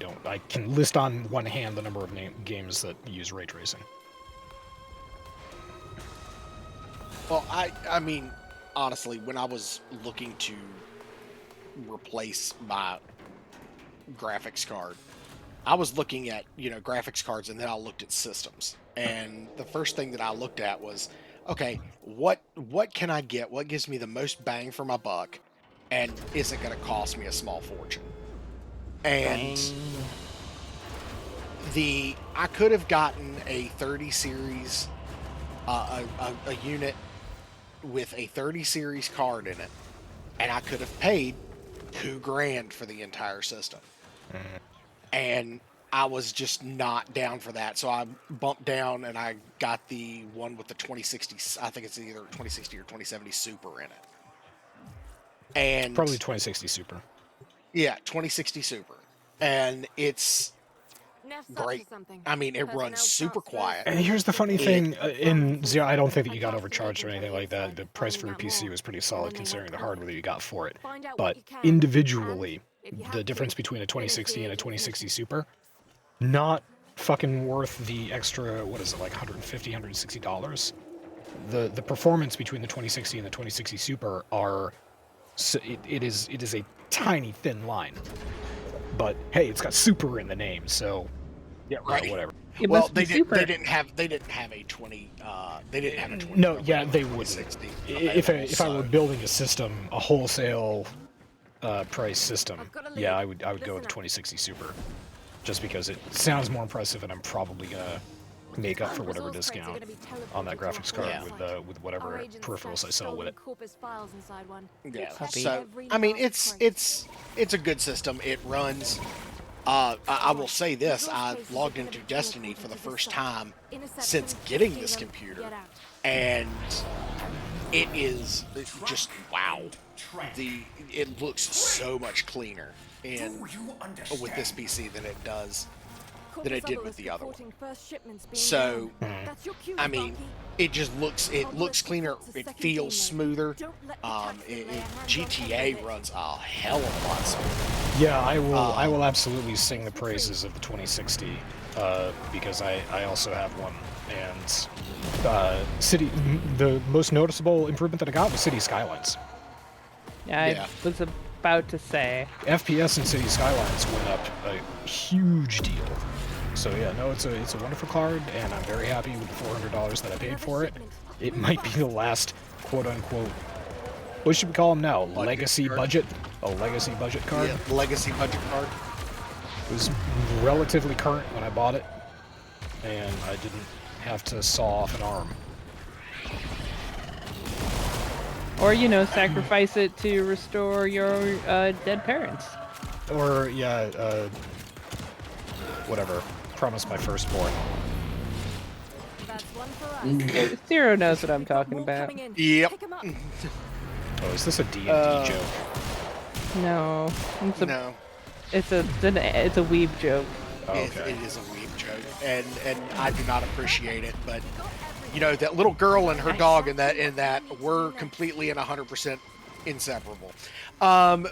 can list on one hand the number of games that use ray tracing. Well, I mean, honestly, when I was looking to replace my graphics card, I was looking at, graphics cards, and then I looked at systems. And the first thing that I looked at was, okay, what can I get? What gives me the most bang for my buck? And is it going to cost me a small fortune? And I could have gotten a 30 series, a unit with a 30 series card in it, and I could have paid $2,000 for the entire system. And I was just not down for that, so I bumped down and I got the one with the 2060. I think it's either 2060 or 2070 Super in it. And Probably 2060 Super. Yeah, 2060 Super, and it's great. I mean, it runs super quiet. And here's the funny thing, in Zero, I don't think that you got overcharged or anything like that. The price for your PC was pretty solid considering the hardware that you got for it. But individually, the difference between a 2060 and a 2060 Super, not fucking worth the extra, what is it, like $150, $160? The performance between the 2060 and the 2060 Super are, it is a tiny thin line. But hey, it's got Super in the name, so yeah, right. Whatever. Well, they didn't have a 20. They didn't have a 20. No, yeah, they wouldn't. If I were building a system, a wholesale price system, yeah, I would go with the 2060 Super, just because it sounds more impressive, and I'm probably gonna make up for whatever discount on that graphics card with whatever peripherals I sell with it. Yeah. So I mean, it's a good system. It runs. I will say this: I logged into Destiny for the first time since getting this computer, and it is just wow. It looks so much cleaner with this PC than it does. Than it did with the other one. So, I mean, it looks cleaner. It feels smoother. GTA runs a hell of a lot smoother. Yeah, I will absolutely sing the praises of the 2060 because I also have one. And the most noticeable improvement that I got was City Skylines. Yeah, I was about to say. FPS in City Skylines went up a huge deal. So yeah, no, it's a wonderful card, and I'm very happy with the $400 that I paid for it. It might be the last quote-unquote, what should we call them now? Legacy budget? A legacy budget card? Yeah, legacy budget card. It was relatively current when I bought it, and I didn't have to saw off an arm. Or, sacrifice it to restore your dead parents. Or, yeah, whatever. Promise my firstborn. Zero knows what I'm talking about. Yep. Oh, is this a D&D joke? No. No. It's a weeb joke. Oh, okay. It is a weeb joke, and I do not appreciate it, but that little girl and her dog in that were completely and 100% inseparable.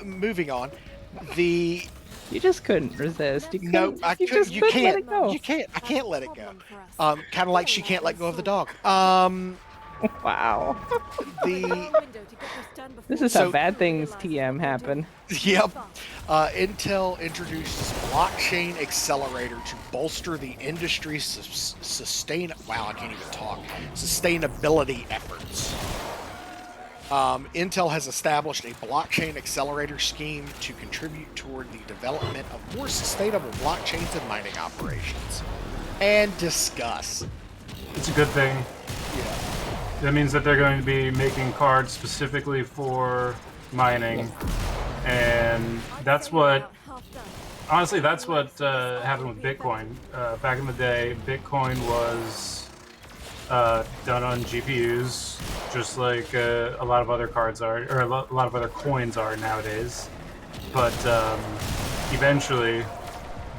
Moving on, You just couldn't resist. You can't. Let it go. You can't. I can't let it go. Kind of like she can't let go of the dog. Wow. This is how bad things TM happen. Yep. Intel introduces blockchain accelerator to bolster the industry's sustainability efforts. Intel has established a blockchain accelerator scheme to contribute toward the development of more sustainable blockchains and mining operations. And discuss. It's a good thing. Yeah. That means that they're going to be making cards specifically for mining, and that's what. Honestly, that's what happened with Bitcoin. Back in the day, Bitcoin was done on GPUs, just like a lot of other cards are, or a lot of other coins are nowadays. But eventually,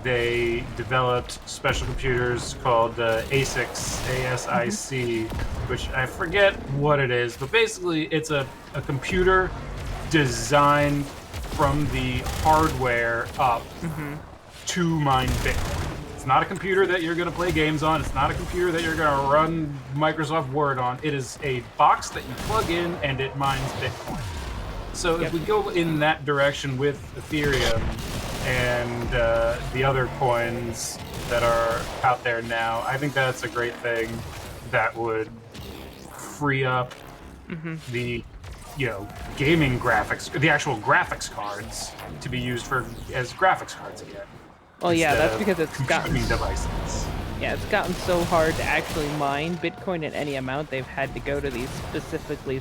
they developed special computers called ASICs, ASIC, which I forget what it is, but basically it's a computer designed from the hardware up to mine Bitcoin. It's not a computer that you're going to play games on. It's not a computer that you're going to run Microsoft Word on. It is a box that you plug in and it mines Bitcoin. So if we go in that direction with Ethereum and the other coins that are out there now, I think that's a great thing that would free up the gaming graphics, the actual graphics cards, to be used as graphics cards again. Well, yeah, that's because it's computing gotten devices. Yeah, it's gotten so hard to actually mine Bitcoin at any amount. They've had to go to these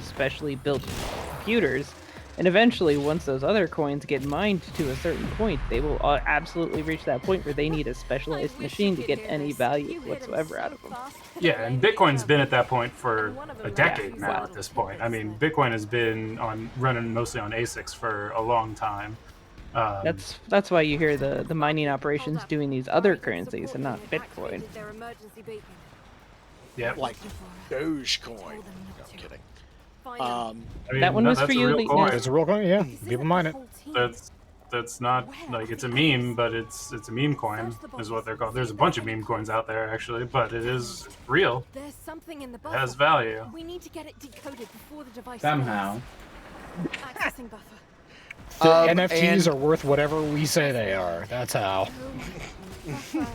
specially built computers, and eventually, once those other coins get mined to a certain point, they will absolutely reach that point where they need a specialized machine to get any value whatsoever out of them. Yeah, and Bitcoin's been at that point for a decade now. wow. At this point, I mean, Bitcoin has been running mostly on ASICs for a long time. That's why you hear the mining operations doing these other currencies and not Bitcoin. Yeah, Like Dogecoin. No, I'm kidding. I mean, That one was that's for a you, real Lee- coin. It's a real coin, yeah. People mine it. That's not like it's a meme, but it's a meme coin is what they're called. There's a bunch of meme coins out there actually, but it is real. There's something in the It buffer. has value. We need to get it decoded before the device Somehow. fails. Accessing buffer. The NFTs and- are worth whatever we say they are. That's how. Buffer.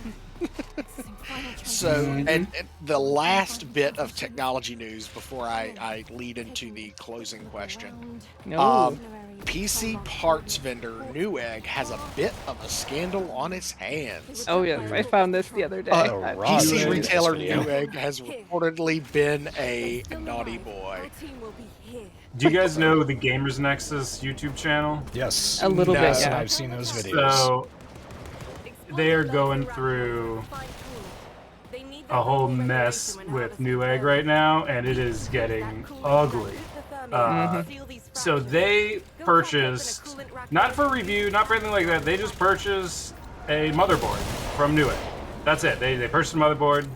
Accessing final So, transmission. and the last bit of technology news before I lead into the closing question. No. PC parts vendor Newegg has a bit of a scandal on its hands. Oh yeah, I found this the other day. Oh, I- right. PC Newegg. retailer Video. Newegg has reportedly been a naughty boy. Our team will be here. Do you guys know the Gamers Nexus YouTube channel? Yes. A little No. bit, Yes, yeah. I've seen those videos. So they are going through a whole mess with Newegg right now, and it is getting ugly. So they purchased, not for review, not for anything like that, they just purchased a motherboard from Newegg. That's it. They purchased a motherboard,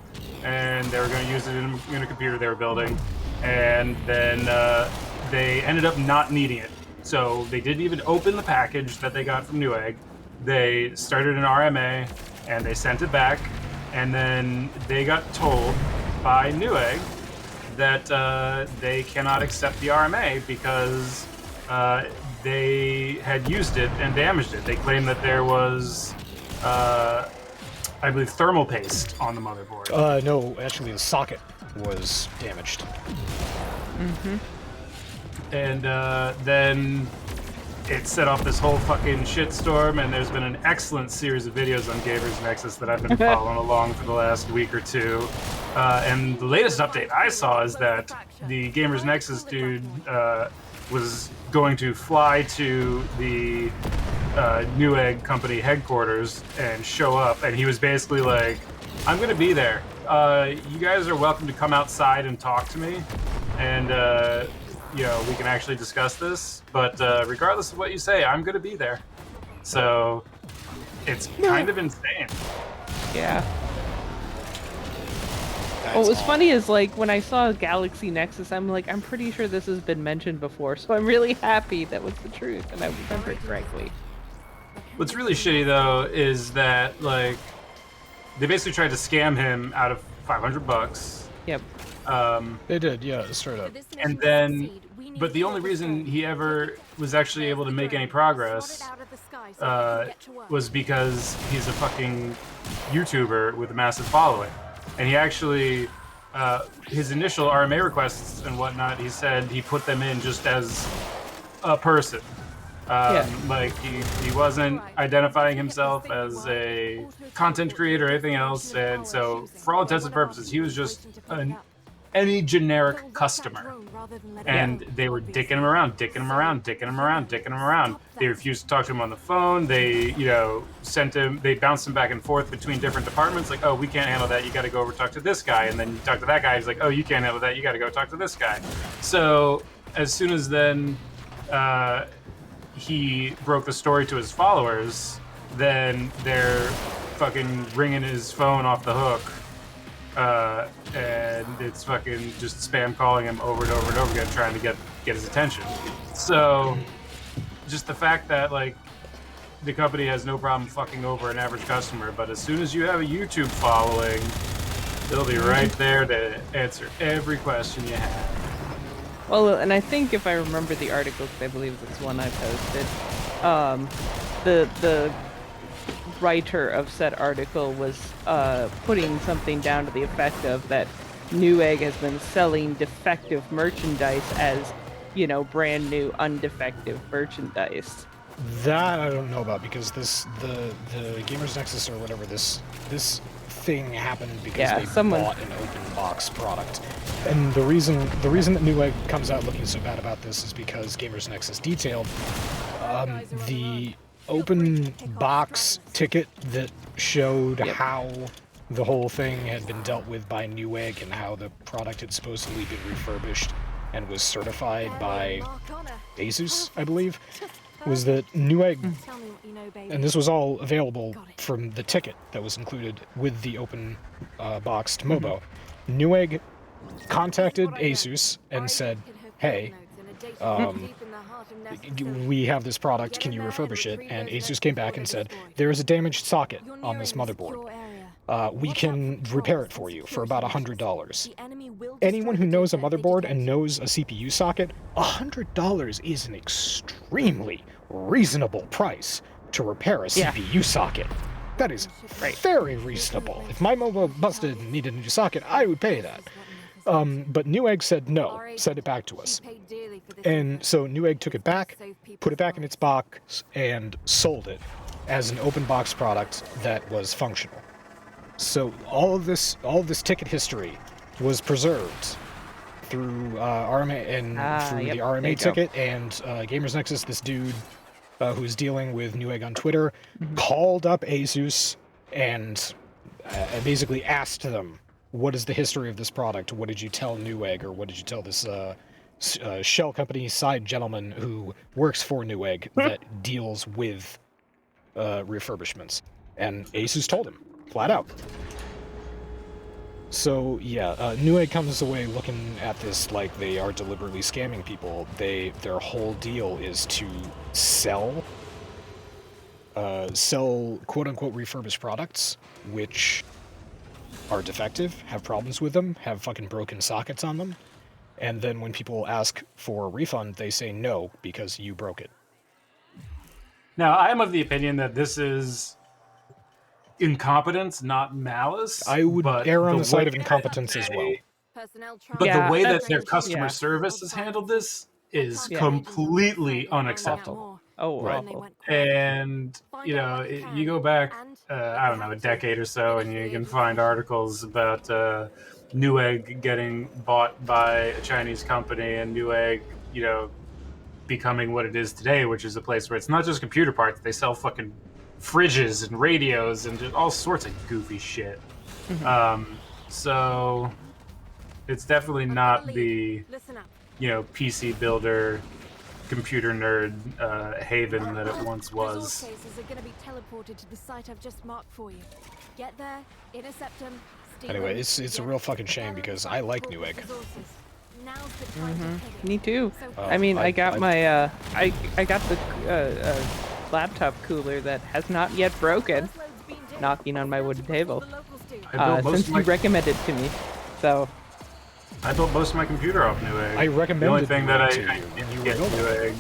and they were going to use it in a computer they were building, and then they ended up not needing it. So they didn't even open the package that they got from Newegg. They started an RMA, and they sent it back, and then they got told by Newegg that they cannot accept the RMA because they had used it and damaged it. They claimed that there was, I believe, thermal paste on the motherboard. No, actually the socket was damaged. And then it set off this whole fucking shitstorm, and there's been an excellent series of videos on Gamers Nexus that I've been following along for the last week or two. And the latest update I saw is that the Gamers Nexus dude was going to fly to the Newegg company headquarters and show up, and he was basically like, I'm going to be there. You guys are welcome to come outside and talk to me, and we can actually discuss this, but regardless of what you say, I'm going to be there. So it's kind of insane. Yeah. That's What was all. funny is like when I saw Galaxy Nexus, I'm like, I'm pretty sure this has been mentioned before, so I'm really happy that was the truth and I remembered correctly. What's really shitty though is that like they basically tried to scam him out of $500. Yep. They did, yeah, straight up. And then, but the only reason he ever was actually able to make any progress was because he's a fucking YouTuber with a massive following. And he actually, his initial RMA requests and whatnot, he said he put them in just as a person. Like he wasn't identifying himself as a content creator or anything else. And so for all intents and purposes, he was just any generic customer. And they were dicking him around. They refused to talk to him on the phone. They, they bounced him back and forth between different departments. Like, oh, we can't handle that. You got to go over talk to this guy. And then you talk to that guy. He's like, oh, you can't handle that. You got to go talk to this guy. So as soon as then he broke the story to his followers, then they're fucking ringing his phone off the hook. And it's fucking just spam calling him over and over and over again, trying to get his attention. So, just the fact that like the company has no problem fucking over an average customer, but as soon as you have a YouTube following, they'll be right there to answer every question you have. Well, and I think if I remember the article, 'cause I believe it's one I posted, the writer of said article was putting something down to the effect of that Newegg has been selling defective merchandise as brand new undefective merchandise. That I don't know about, because the Gamers Nexus or whatever, this thing happened because someone bought an open box product. And the reason that Newegg comes out looking so bad about this is because Gamers Nexus detailed the open box ticket that showed how the whole thing had been dealt with by Newegg and how the product had supposedly been refurbished and was certified by Asus, I believe, was that Newegg, Tell me what you know, baby. and this was all available from the ticket that was included with the open boxed MOBO. Newegg contacted Asus and said, hey, we have this product, can you refurbish it? And Asus came back and said, there is a damaged socket on this motherboard. We can repair it for you for about $100. Anyone who knows a motherboard and knows a CPU socket, $100 is an extremely reasonable price to repair a CPU socket. That is very reasonable. If my MOBO busted and needed a new socket, I would pay that. But Newegg said no, send it back to us. And so Newegg took it back, put it back in its box, and sold it as an open box product that was functional. So all of this ticket history was preserved through RMA and through the RMA ticket, and Gamers Nexus, this dude who's dealing with Newegg on Twitter, called up Asus and basically asked them, what is the history of this product? What did you tell Newegg, or what did you tell this shell company side gentleman who works for Newegg that deals with refurbishments? And Asus told him, flat out. So yeah, Newegg comes away looking at this like they are deliberately scamming people. Their whole deal is to sell quote-unquote refurbished products, which are defective, have problems with them, have fucking broken sockets on them, and then when people ask for a refund, they say no, because you broke it. Now, I am of the opinion that this is incompetence, not malice. I would err on the side of incompetence as well. But the way that their customer service has handled this is completely unacceptable. Oh, right. And, you go back, I don't know, a decade or so, and you can find articles about Newegg getting bought by a Chinese company, and Newegg, becoming what it is today, which is a place where it's not just computer parts, they sell fucking fridges and radios and just all sorts of goofy shit. So it's definitely not the, PC builder, computer nerd haven that it once was. Are going to be teleported to the site I've just marked for you. Get there, intercept them. Anyway, it's a real fucking shame because I like Newegg. Me too. I mean, I got my I got the laptop cooler that has not yet broken, knocking on my wooden table. Since you recommended it to me, so. I built most of my computer off Newegg. I recommended the only thing that I you, didn't get Newegg.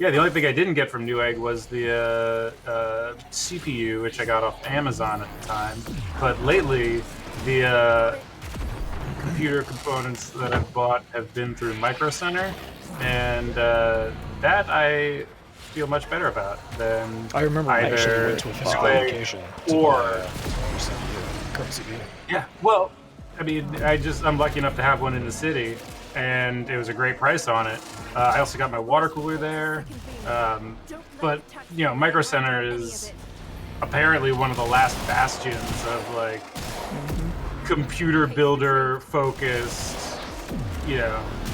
Yeah, the only thing I didn't get from Newegg was the CPU, which I got off Amazon at the time. But lately, the computer components that I've bought have been through Micro Center, and that I feel much better about than I remember I actually went to a physical location or current CPU. Yeah, well, I mean, I'm lucky enough to have one in the city, and it was a great price on it. I also got my water cooler there, but Micro Center is apparently one of the last bastions of like computer builder focused,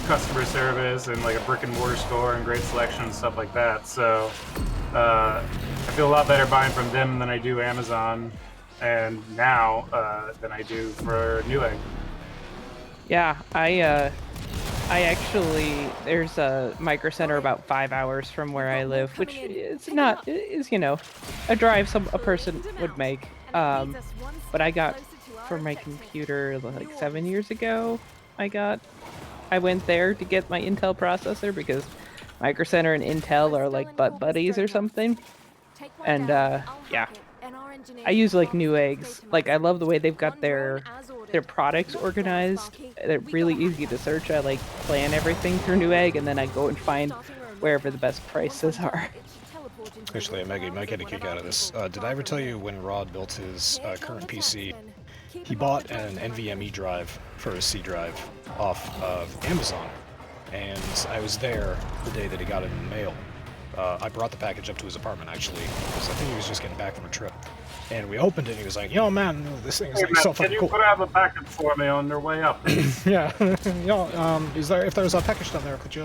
customer service and like a brick and mortar store and great selection and stuff like that. So I feel a lot better buying from them than I do Amazon, and now than I do for Newegg. Yeah, I actually, there's a Micro Center about 5 hours from where I live, which is not, is a drive a person would make. But I got for my computer like 7 years ago. I went there to get my Intel processor because Micro Center and Intel are like butt buddies or something. And yeah. I use like Newegg's. Like I love the way they've got their products organized. They're really easy to search. I like plan everything through Newegg, and then I go and find wherever the best prices are. Actually, Maggie might get a kick out of this. Did I ever tell you when Rod built his current PC, he bought an NVMe drive for his C drive off of Amazon, and I was there the day that he got it in the mail. I brought the package up to his apartment, actually, because I think he was just getting back from a trip. And we opened it, and he was like, yo, man, this thing is like so fucking cool. Can you grab a package for me on your way up? Yeah. If there's a package down there, could you,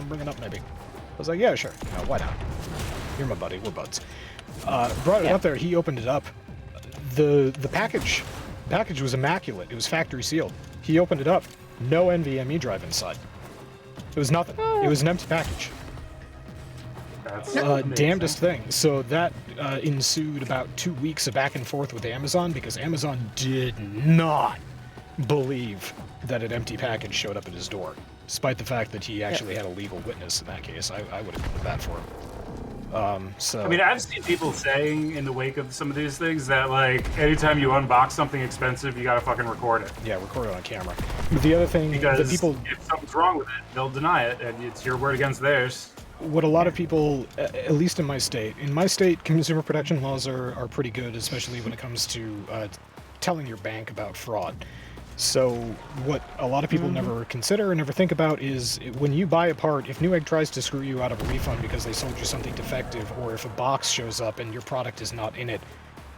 bring it up maybe? I was like, yeah, sure. Why not? You're my buddy. We're buds. Brought it up there. He opened it up. The package was immaculate. It was factory sealed. He opened it up. No NVMe drive inside. It was nothing. It was an empty package. That's Damnedest thing. So that ensued about 2 weeks of back and forth with Amazon because Amazon did not believe that an empty package showed up at his door, despite the fact that he actually had a legal witness in that case. I would have come to bat for him. I mean, I've seen people saying in the wake of some of these things that, like, anytime you unbox something expensive, you gotta fucking record it. Yeah, record it on camera. The other thing because that people... if something's wrong with it, they'll deny it, and it's your word against theirs. What a lot of people, at least in my state, consumer protection laws are pretty good, especially when it comes to telling your bank about fraud. So what a lot of people never consider or never think about is when you buy a part, if Newegg tries to screw you out of a refund because they sold you something defective, or if a box shows up and your product is not in it,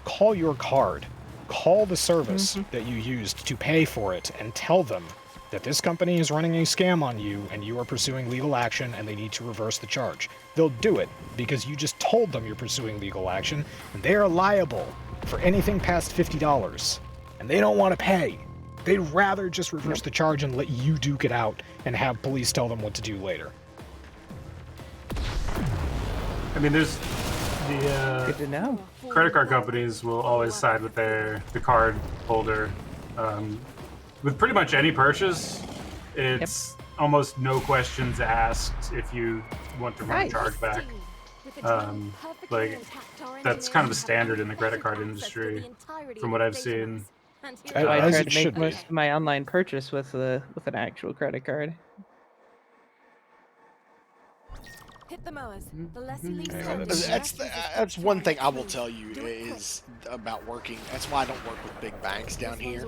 call your card. Call the service that you used to pay for it and tell them that this company is running a scam on you and you are pursuing legal action and they need to reverse the charge. They'll do it because you just told them you're pursuing legal action, and they are liable for anything past $50, and they don't want to pay. They'd rather just reverse the charge and let you duke it out and have police tell them what to do later. I mean, there's Good to know. credit card companies will always side with the card holder. With pretty much any purchase, it's almost no questions asked if you want to run a charge back. Like, that's kind of a standard in the credit card industry, from what I've seen. I try to make most of my online purchase with an actual credit card. Hit the mowers. The less you leave That's one thing I will tell you is about working. That's why I don't work with big banks down here.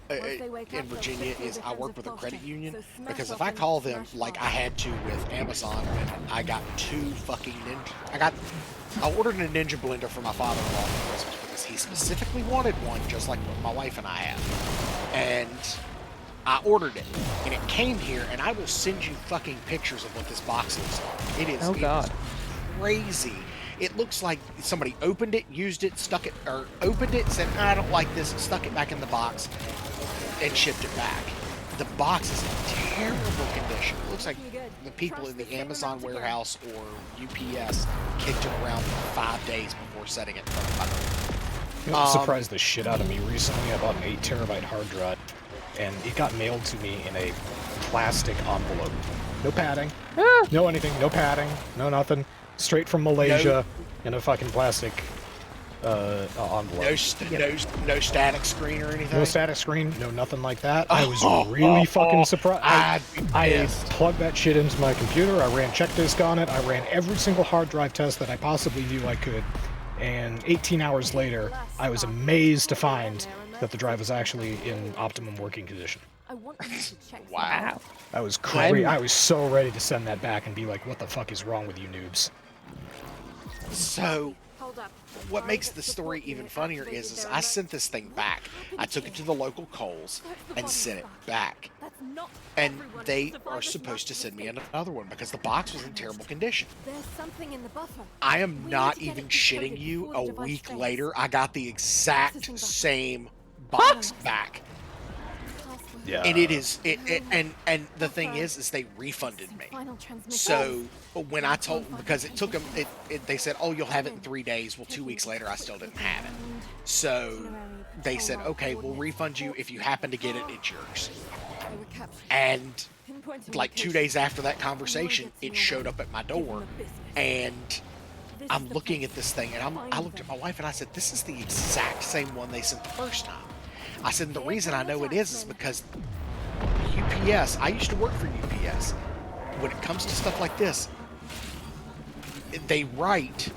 In Virginia, is I work with a credit union, because if I call them like I had to with Amazon, and I got two fucking I ordered a Ninja blender for my father-in-law for Christmas because he specifically wanted one, just like what my wife and I have, and I ordered it, and it came here, and I will send you fucking pictures of what this box is. It is, is crazy. It looks like somebody opened it, used it, stuck it, or opened it, said, I don't like this, stuck it back in the box, and shipped it back. The box is in terrible condition. It looks like the people in the Amazon warehouse or UPS kicked it around for 5 days before setting it in front of my door. You know what surprised the shit out of me recently? I bought an 8 terabyte hard drive, and it got mailed to me in a plastic envelope. No padding, no anything, no padding, no nothing. Straight from Malaysia in a fucking plastic envelope. No static screen or anything? No static screen, no nothing like that. I was really fucking surprised. I plugged that shit into my computer, I ran check disk on it, I ran every single hard drive test that I possibly knew I could, and 18 hours later, I was amazed to find that the drive was actually in optimum working condition. Wow. I was crazy. I was so ready to send that back and be like, what the fuck is wrong with you noobs? So, what makes the story even funnier is I sent this thing back. I took it to the local Kohl's and sent it back. And they are supposed to send me another one because the box was in terrible condition. I am not even shitting you. A week later, I got the exact same box back. Yeah. And it is, and the thing is they refunded me. So when I told, because it took them, they said, oh, you'll have it in 3 days. Well, 2 weeks later, I still didn't have it. So they said, okay, we'll refund you. If you happen to get it, it's yours. And like 2 days after that conversation, it showed up at my door, and I'm looking at this thing, and I looked at my wife and I said, "This is the exact same one they sent the first time." I said, "The reason I know it is because UPS. I used to work for UPS. When it comes to stuff like this, they write.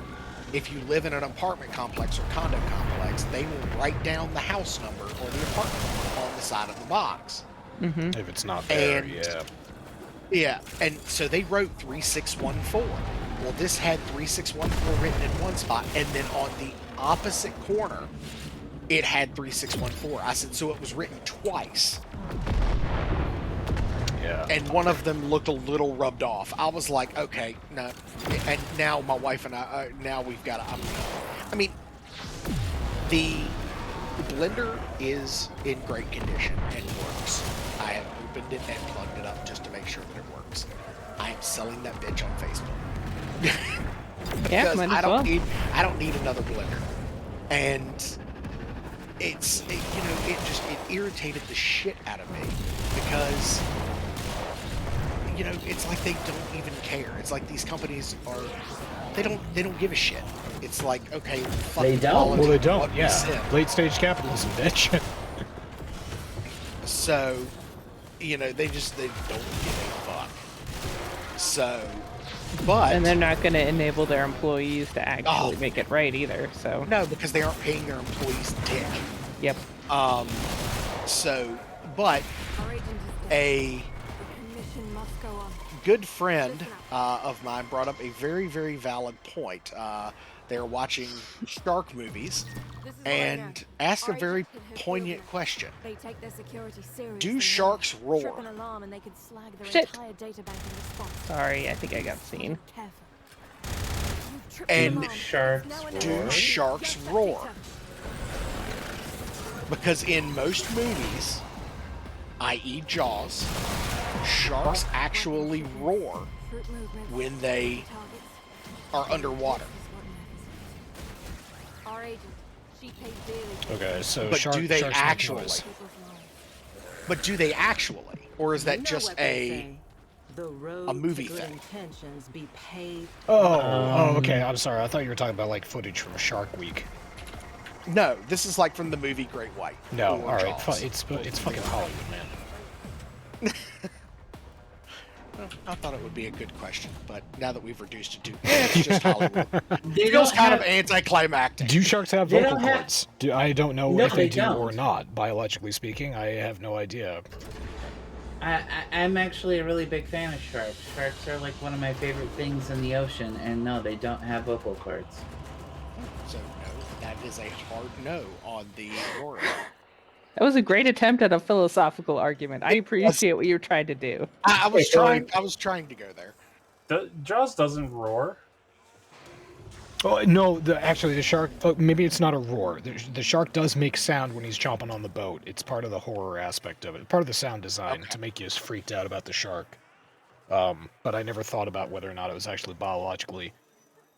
If you live in an apartment complex or condo complex, they will write down the house number or the apartment number on the side of the box. If it's not there, And- yeah. Yeah, and so they wrote 3614. Well, this had 3614 written in one spot, and then on the opposite corner, it had 3614. I said, so it was written twice, Yeah. and one of them looked a little rubbed off. I was like, okay, no. And now my wife and I, now we've got to, I mean, the blender is in great condition and works. I have opened it and plugged it up just to make sure that it works. I am selling that bitch on Facebook. Yeah, Because might I as don't well. need another blender. And it's it irritated the shit out of me because it's like they don't even care. It's like these companies they don't give a shit. It's like, okay, fuck They the don't. quality Well, they of don't. what we Yeah. send. Late stage capitalism, bitch. So, they don't give a fuck. So, but And they're not going to enable their employees to actually Oh. make it right either. So, no, because they aren't paying their employees dick. yep. So, but Our agent is dead. a The commission must go on. good friend of mine brought up a very, very valid point. They're watching shark movies This is what I know. and asked a Our very agent hit her poignant field question. They take their security seriously. Do now. sharks roar? Trip an alarm and they could slag their Shit. entire data bank in response. Sorry, I think I got seen. Careful. You've tripped And an alarm. sharks It's now an roar? Do alarm. sharks Get that roar? data. Because in most movies, i.e. Jaws, sharks actually roar Fruit movements, when they targets. are underwater. This is what matters. Our agent, she paid dearly. Okay, so But shark, do they sharks make actually? noise. People's lives. But do they actually? Or is that You know just what they say. The road movie to good thing? intentions be paved. Oh, okay. I'm sorry. I thought you were talking about like footage from Shark Week. No, this is like from the movie Great White. No, or all right. Jaws. It's fucking Hollywood, man. I thought it would be a good question, but now that we've reduced it to it's just Hollywood, They it feels don't kind have, of anticlimactic. Do sharks have They vocal don't have- cords? I don't know No, if they they do or don't. not. Biologically speaking, I have no idea. I'm actually a really big fan of sharks. Sharks are like one of my favorite things in the ocean, and no, they don't have vocal cords. So no, that is a hard no on the roar. That was a great attempt at a philosophical argument. I appreciate what you're trying to do. I was trying. I was trying to go there. Jaws doesn't roar. Oh no, actually the shark. Oh, maybe it's not a roar. The shark does make sound when he's chomping on the boat. It's part of the horror aspect of it. Part of the sound design Okay. to make you as freaked out about the shark. But I never thought about whether or not it was actually biologically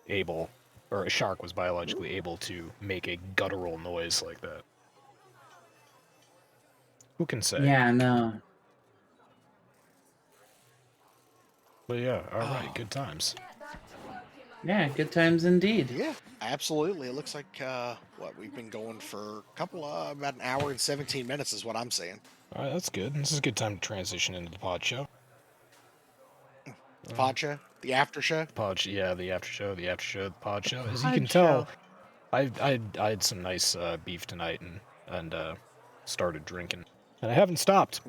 able, or a shark was biologically able to make a guttural noise like that. Who can say? Yeah, no. But yeah, all right, Oh. good times. Yeah, good times indeed. Yeah, absolutely. It looks like what we've been going for about an hour and 17 minutes is what I'm seeing. All right, that's good. This is a good time to transition into the pod show. The pod show, the after show. The after show, the pod show. As you Pod can tell, show. I had some nice beef tonight and started drinking, and I haven't stopped.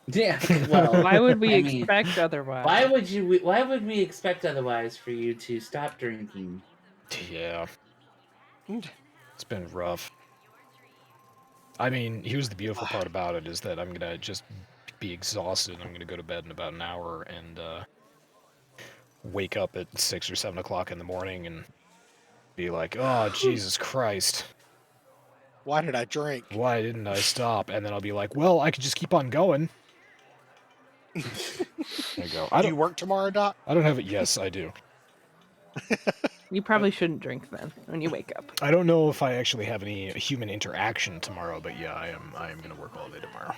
Yeah. Well, Why would we I mean, expect otherwise? Why would we expect otherwise for you to stop drinking? Yeah, it's been rough. I mean, here's the beautiful part about it is that I'm gonna just be exhausted. I'm gonna go to bed in about an hour and wake up at 6 or 7 o'clock in the morning and be like, "Oh, Jesus Christ. Why did I drink? Why didn't I stop?" And then I'll be like, "Well, I could just keep on going." There you go. Do you work tomorrow, Doc? I don't have it. Yes, I do. You probably shouldn't drink then when you wake up. I don't know if I actually have any human interaction tomorrow, but yeah, I am gonna work all day tomorrow.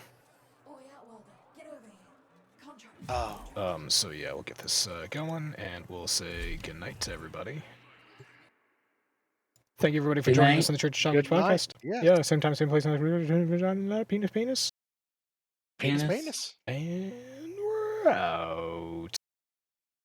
Oh yeah, well then, get over here. Contract. Oh. So yeah, we'll get this going, and we'll say goodnight to everybody. Thank you everybody for Good joining night. us on the Church of Good Chonkwij night. podcast. Yes. Yeah, same time, same place, penis. Penis. Penis. And we're out.